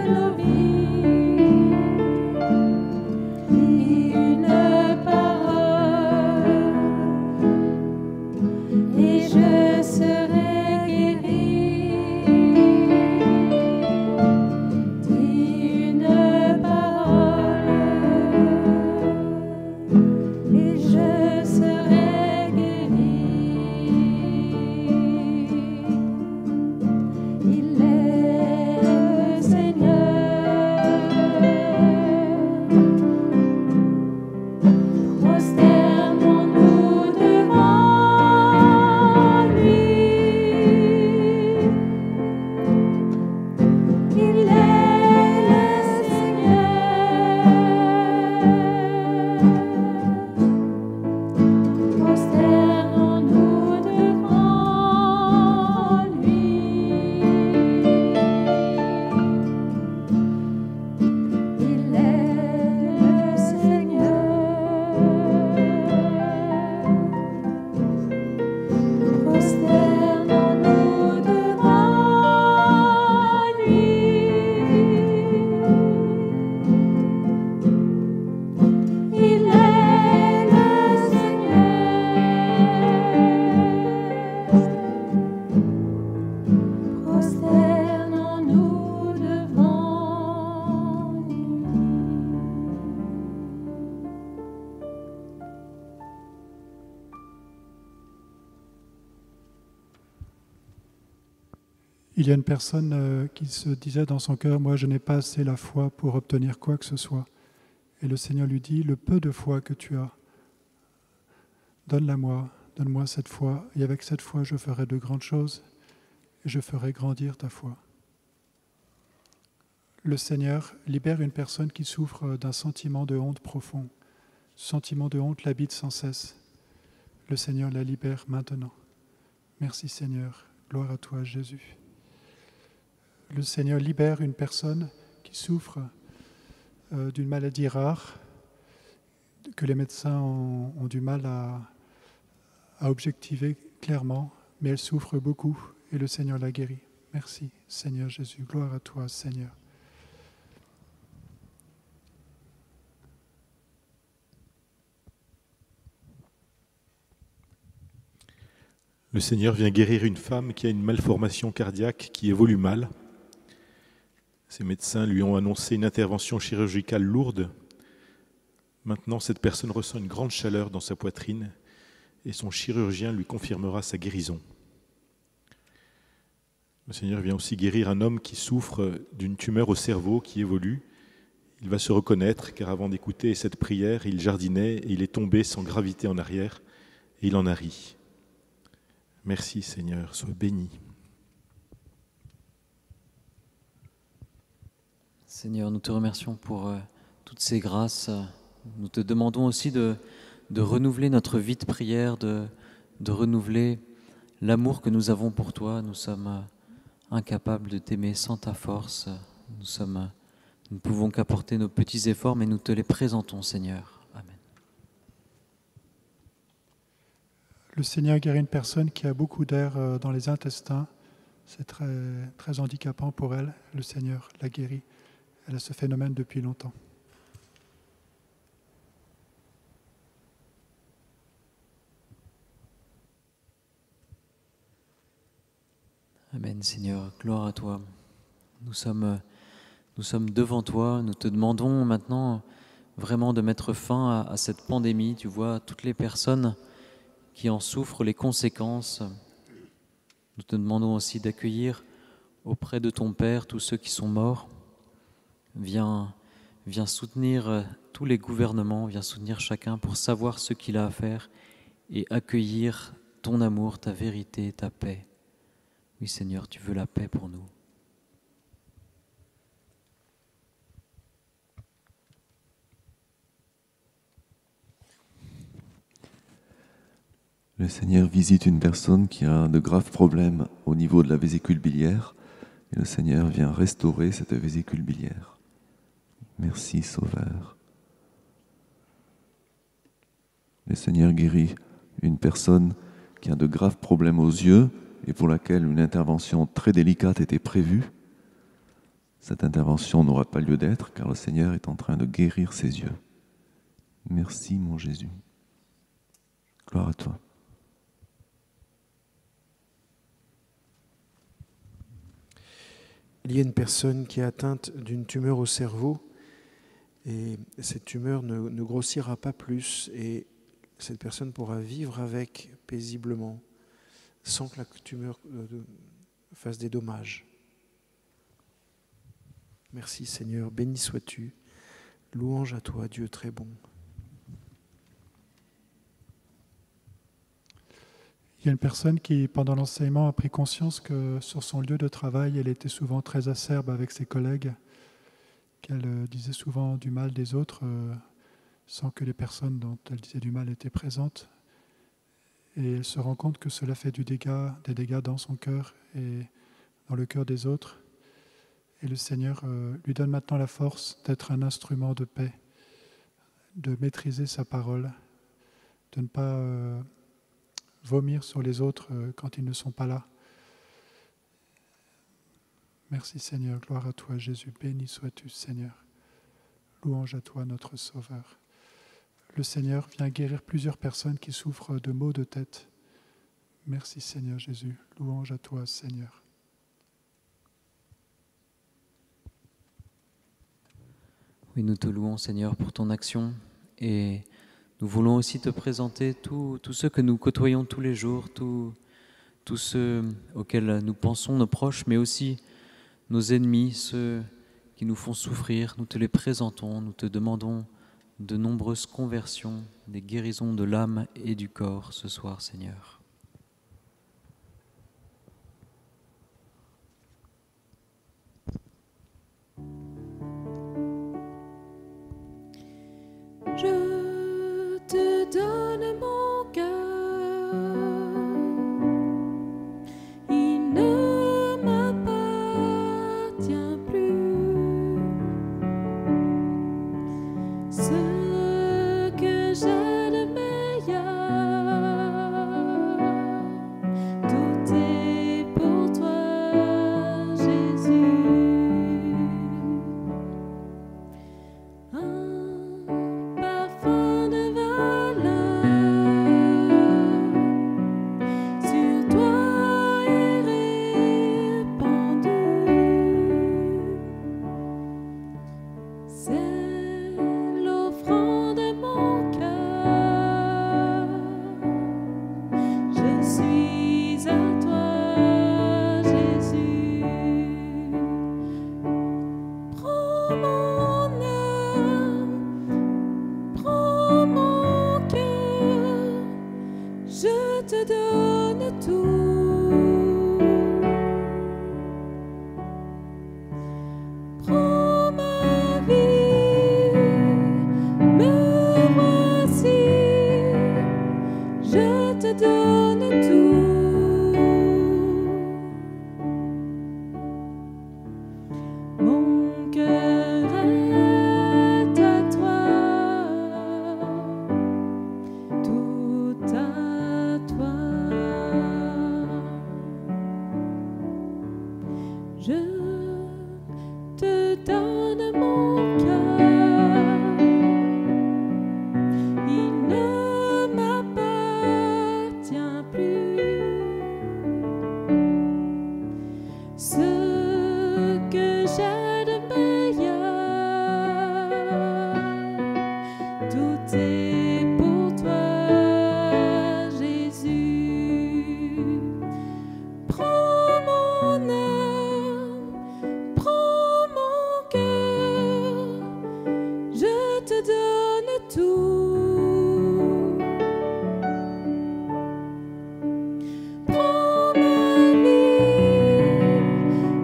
nos vies. Dis une parole et je serai guéri. Dis une parole et je serai guéri. Il y a une personne qui se disait dans son cœur, moi je n'ai pas assez la foi pour obtenir quoi que ce soit. Et le Seigneur lui dit, le peu de foi que tu as, donne-la-moi, donne-moi cette foi, et avec cette foi je ferai de grandes choses, et je ferai grandir ta foi. Le Seigneur libère une personne qui souffre d'un sentiment de honte profond. Ce sentiment de honte l'habite sans cesse. Le Seigneur la libère maintenant. Merci Seigneur, gloire à toi Jésus. Le Seigneur libère une personne qui souffre d'une maladie rare, que les médecins ont du mal à objectiver clairement, mais elle souffre beaucoup et le Seigneur la guérit. Merci Seigneur Jésus, gloire à toi Seigneur. Le Seigneur vient guérir une femme qui a une malformation cardiaque qui évolue mal. Ses médecins lui ont annoncé une intervention chirurgicale lourde. Maintenant, cette personne ressent une grande chaleur dans sa poitrine et son chirurgien lui confirmera sa guérison. Le Seigneur vient aussi guérir un homme qui souffre d'une tumeur au cerveau qui évolue. Il va se reconnaître car avant d'écouter cette prière, il jardinait et il est tombé sans gravité en arrière et il en a ri. Merci Seigneur, sois béni. Seigneur, nous te remercions pour toutes ces grâces. Nous te demandons aussi de renouveler notre vie de prière, de renouveler l'amour que nous avons pour toi. Nous sommes incapables de t'aimer sans ta force. Nous ne pouvons qu'apporter nos petits efforts, mais nous te les présentons, Seigneur. Amen. Le Seigneur guérit une personne qui a beaucoup d'air dans les intestins. C'est très, très handicapant pour elle. Le Seigneur la guérit. Elle a ce phénomène depuis longtemps. Amen, Seigneur. Gloire à toi. Nous sommes devant toi. Nous te demandons maintenant vraiment de mettre fin à cette pandémie. Tu vois, toutes les personnes qui en souffrent les conséquences. Nous te demandons aussi d'accueillir auprès de ton Père tous ceux qui sont morts. Viens soutenir tous les gouvernements, viens soutenir chacun pour savoir ce qu'il a à faire et accueillir ton amour, ta vérité, ta paix. Oui Seigneur, tu veux la paix pour nous. Le Seigneur visite une personne qui a de graves problèmes au niveau de la vésicule biliaire et le Seigneur vient restaurer cette vésicule biliaire. Merci Sauveur. Le Seigneur guérit une personne qui a de graves problèmes aux yeux et pour laquelle une intervention très délicate était prévue. Cette intervention n'aura pas lieu d'être car le Seigneur est en train de guérir ses yeux. Merci mon Jésus. Gloire à toi. Il y a une personne qui est atteinte d'une tumeur au cerveau et cette tumeur ne grossira pas plus et cette personne pourra vivre avec paisiblement sans que la tumeur fasse des dommages. Merci Seigneur, béni sois-tu. Louange à toi, Dieu très bon. Il y a une personne qui, pendant l'enseignement, a pris conscience que sur son lieu de travail, elle était souvent très acerbe avec ses collègues, qu'elle disait souvent du mal des autres, sans que les personnes dont elle disait du mal étaient présentes. Et elle se rend compte que cela fait des dégâts dans son cœur et dans le cœur des autres. Et le Seigneur lui donne maintenant la force d'être un instrument de paix, de maîtriser sa parole, de ne pas vomir sur les autres quand ils ne sont pas là. Merci Seigneur, gloire à toi Jésus, béni sois-tu Seigneur. Louange à toi notre Sauveur. Le Seigneur vient guérir plusieurs personnes qui souffrent de maux de tête. Merci Seigneur Jésus, louange à toi Seigneur. Oui, nous te louons Seigneur pour ton action et nous voulons aussi te présenter tous ceux que nous côtoyons tous les jours, tous tous ceux auxquels nous pensons, nos proches, mais aussi nos ennemis, ceux qui nous font souffrir. Nous te les présentons, nous te demandons de nombreuses conversions, des guérisons de l'âme et du corps ce soir, Seigneur. Je te donne mon cœur, il ne m'appartient plus. Ce que j'ai de meilleur, tout est pour toi, Jésus. Parfum de valeur sur toi est répandu. C'est l'offrande de mon cœur. Je suis à toi, Jésus. Prends mon âme, prends mon cœur, je te donne tout. Prends ma vie, me voici, je te donne tout. Mon cœur est à toi, tout à toi. Je te donne mon cœur, il ne m'appartient plus. Ce que j'ai de meilleur, tout est pour toi, Jésus. Prends mon âme, prends mon cœur, je te donne tout. Prends ma vie,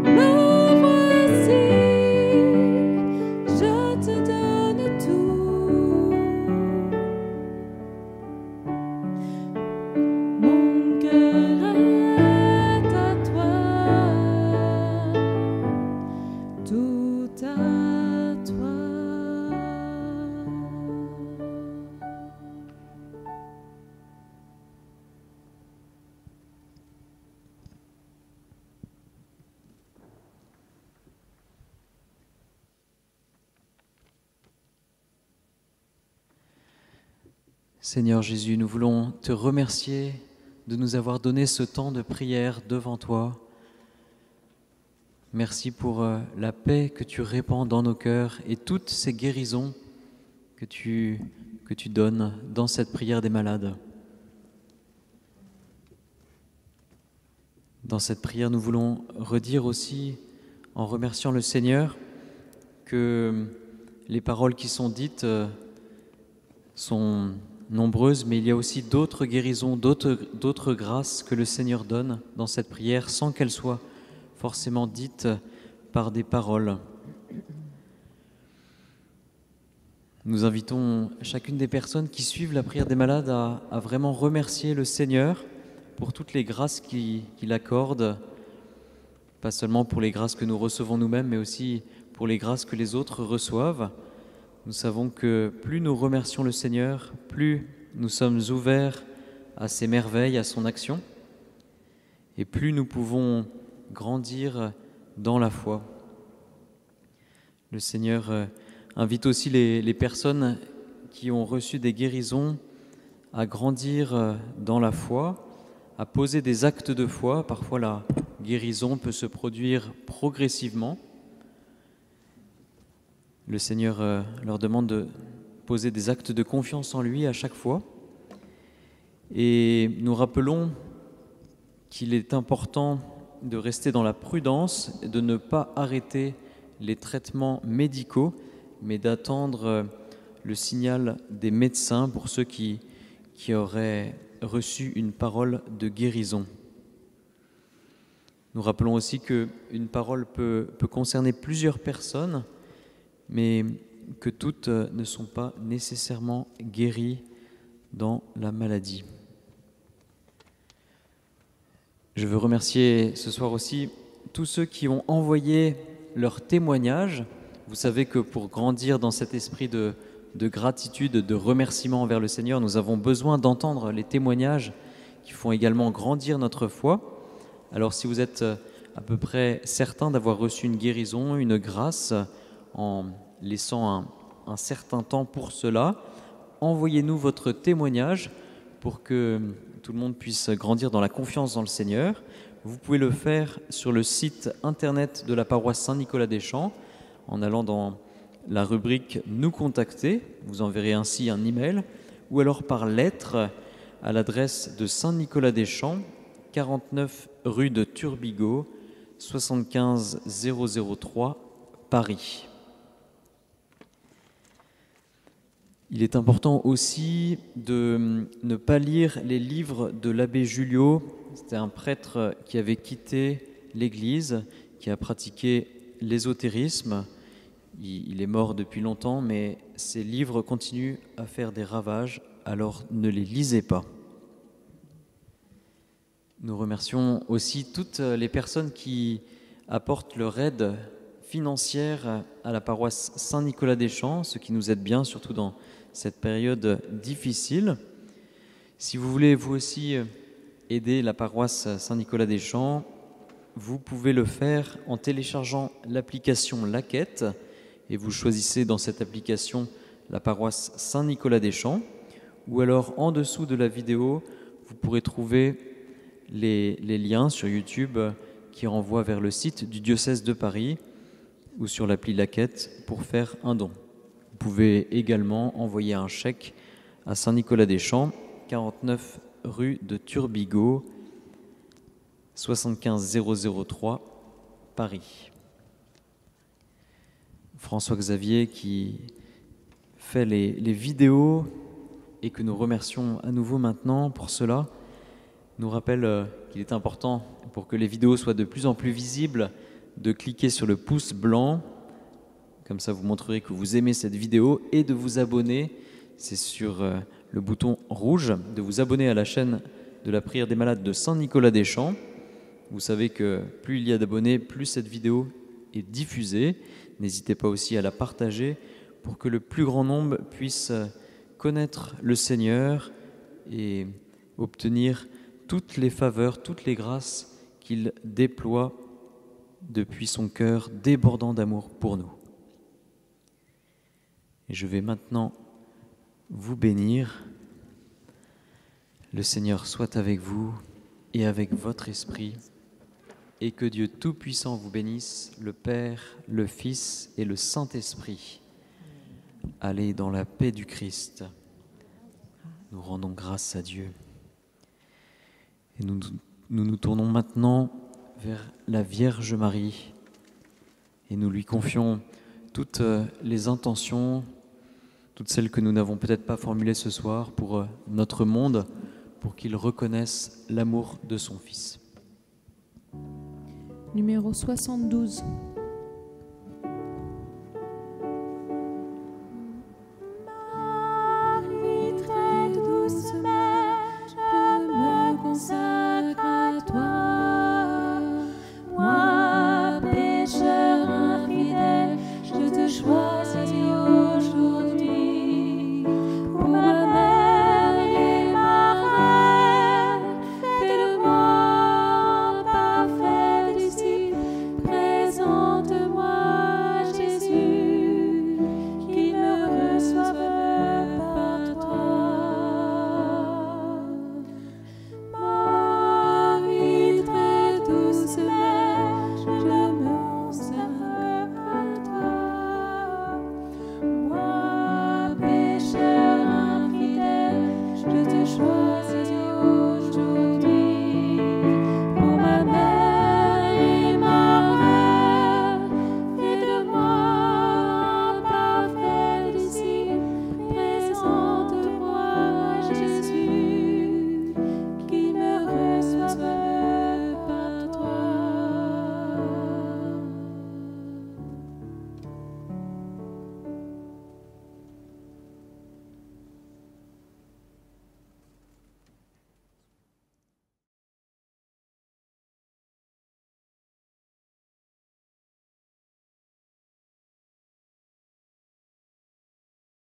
me voici, je te donne tout. Mon cœur est à toi, tout à toi. Seigneur Jésus, nous voulons te remercier de nous avoir donné ce temps de prière devant toi. Merci pour la paix que tu répands dans nos cœurs et toutes ces guérisons que tu donnes dans cette prière des malades. Dans cette prière, nous voulons redire aussi, en remerciant le Seigneur, que les paroles qui sont dites sont nombreuses, mais il y a aussi d'autres guérisons, d'autres grâces que le Seigneur donne dans cette prière sans qu'elles soient forcément dites par des paroles. Nous invitons chacune des personnes qui suivent la prière des malades à vraiment remercier le Seigneur pour toutes les grâces qu'il accorde, pas seulement pour les grâces que nous recevons nous-mêmes, mais aussi pour les grâces que les autres reçoivent. Nous savons que plus nous remercions le Seigneur, plus nous sommes ouverts à ses merveilles, à son action, et plus nous pouvons grandir dans la foi. Le Seigneur invite aussi les personnes qui ont reçu des guérisons à grandir dans la foi, à poser des actes de foi. Parfois, la guérison peut se produire progressivement. Le Seigneur leur demande de poser des actes de confiance en lui à chaque fois. Et nous rappelons qu'il est important de rester dans la prudence et de ne pas arrêter les traitements médicaux, mais d'attendre le signal des médecins pour ceux qui auraient reçu une parole de guérison. Nous rappelons aussi qu'une parole peut concerner plusieurs personnes, mais que toutes ne sont pas nécessairement guéries dans la maladie. Je veux remercier ce soir aussi tous ceux qui ont envoyé leur témoignage. Vous savez que pour grandir dans cet esprit de gratitude, de remerciement envers le Seigneur, nous avons besoin d'entendre les témoignages qui font également grandir notre foi. Alors si vous êtes à peu près certain d'avoir reçu une guérison, une grâce, en laissant un certain temps pour cela, envoyez-nous votre témoignage pour que tout le monde puisse grandir dans la confiance dans le Seigneur. Vous pouvez le faire sur le site internet de la paroisse Saint-Nicolas-des-Champs en allant dans la rubrique « Nous contacter ». Vous enverrez ainsi un email ou alors par lettre à l'adresse de Saint-Nicolas-des-Champs, 49 rue de Turbigo, 75 003, Paris. Il est important aussi de ne pas lire les livres de l'abbé Julio. C'était un prêtre qui avait quitté l'Église, qui a pratiqué l'ésotérisme. Il est mort depuis longtemps, mais ses livres continuent à faire des ravages, alors ne les lisez pas. Nous remercions aussi toutes les personnes qui apportent leur aide financière à la paroisse Saint-Nicolas-des-Champs, ce qui nous aide bien, surtout dans cette période difficile. Si vous voulez vous aussi aider la paroisse Saint-Nicolas-des-Champs, vous pouvez le faire en téléchargeant l'application Laquette et vous choisissez dans cette application la paroisse Saint-Nicolas-des-Champs, ou alors en dessous de la vidéo, vous pourrez trouver les liens sur YouTube qui renvoient vers le site du diocèse de Paris ou sur l'appli Laquette pour faire un don. Vous pouvez également envoyer un chèque à Saint-Nicolas-des-Champs, 49 rue de Turbigo, 75 003, Paris. François Xavier qui fait les vidéos et que nous remercions à nouveau maintenant pour cela, nous rappelle qu'il est important, pour que les vidéos soient de plus en plus visibles, de cliquer sur le pouce blanc. Comme ça, vous montrerez que vous aimez cette vidéo et de vous abonner. C'est sur le bouton rouge, de vous abonner à la chaîne de la prière des malades de Saint-Nicolas-des-Champs. Vous savez que plus il y a d'abonnés, plus cette vidéo est diffusée. N'hésitez pas aussi à la partager pour que le plus grand nombre puisse connaître le Seigneur et obtenir toutes les faveurs, toutes les grâces qu'il déploie depuis son cœur débordant d'amour pour nous. Et je vais maintenant vous bénir. Le Seigneur soit avec vous et avec votre esprit, et que Dieu Tout-Puissant vous bénisse, le Père, le Fils et le Saint-Esprit. Allez dans la paix du Christ. Nous rendons grâce à Dieu. Et nous tournons maintenant vers la Vierge Marie et nous lui confions toutes les intentions, toutes celles que nous n'avons peut-être pas formulées ce soir pour notre monde, pour qu'il reconnaisse l'amour de son Fils. Numéro 72.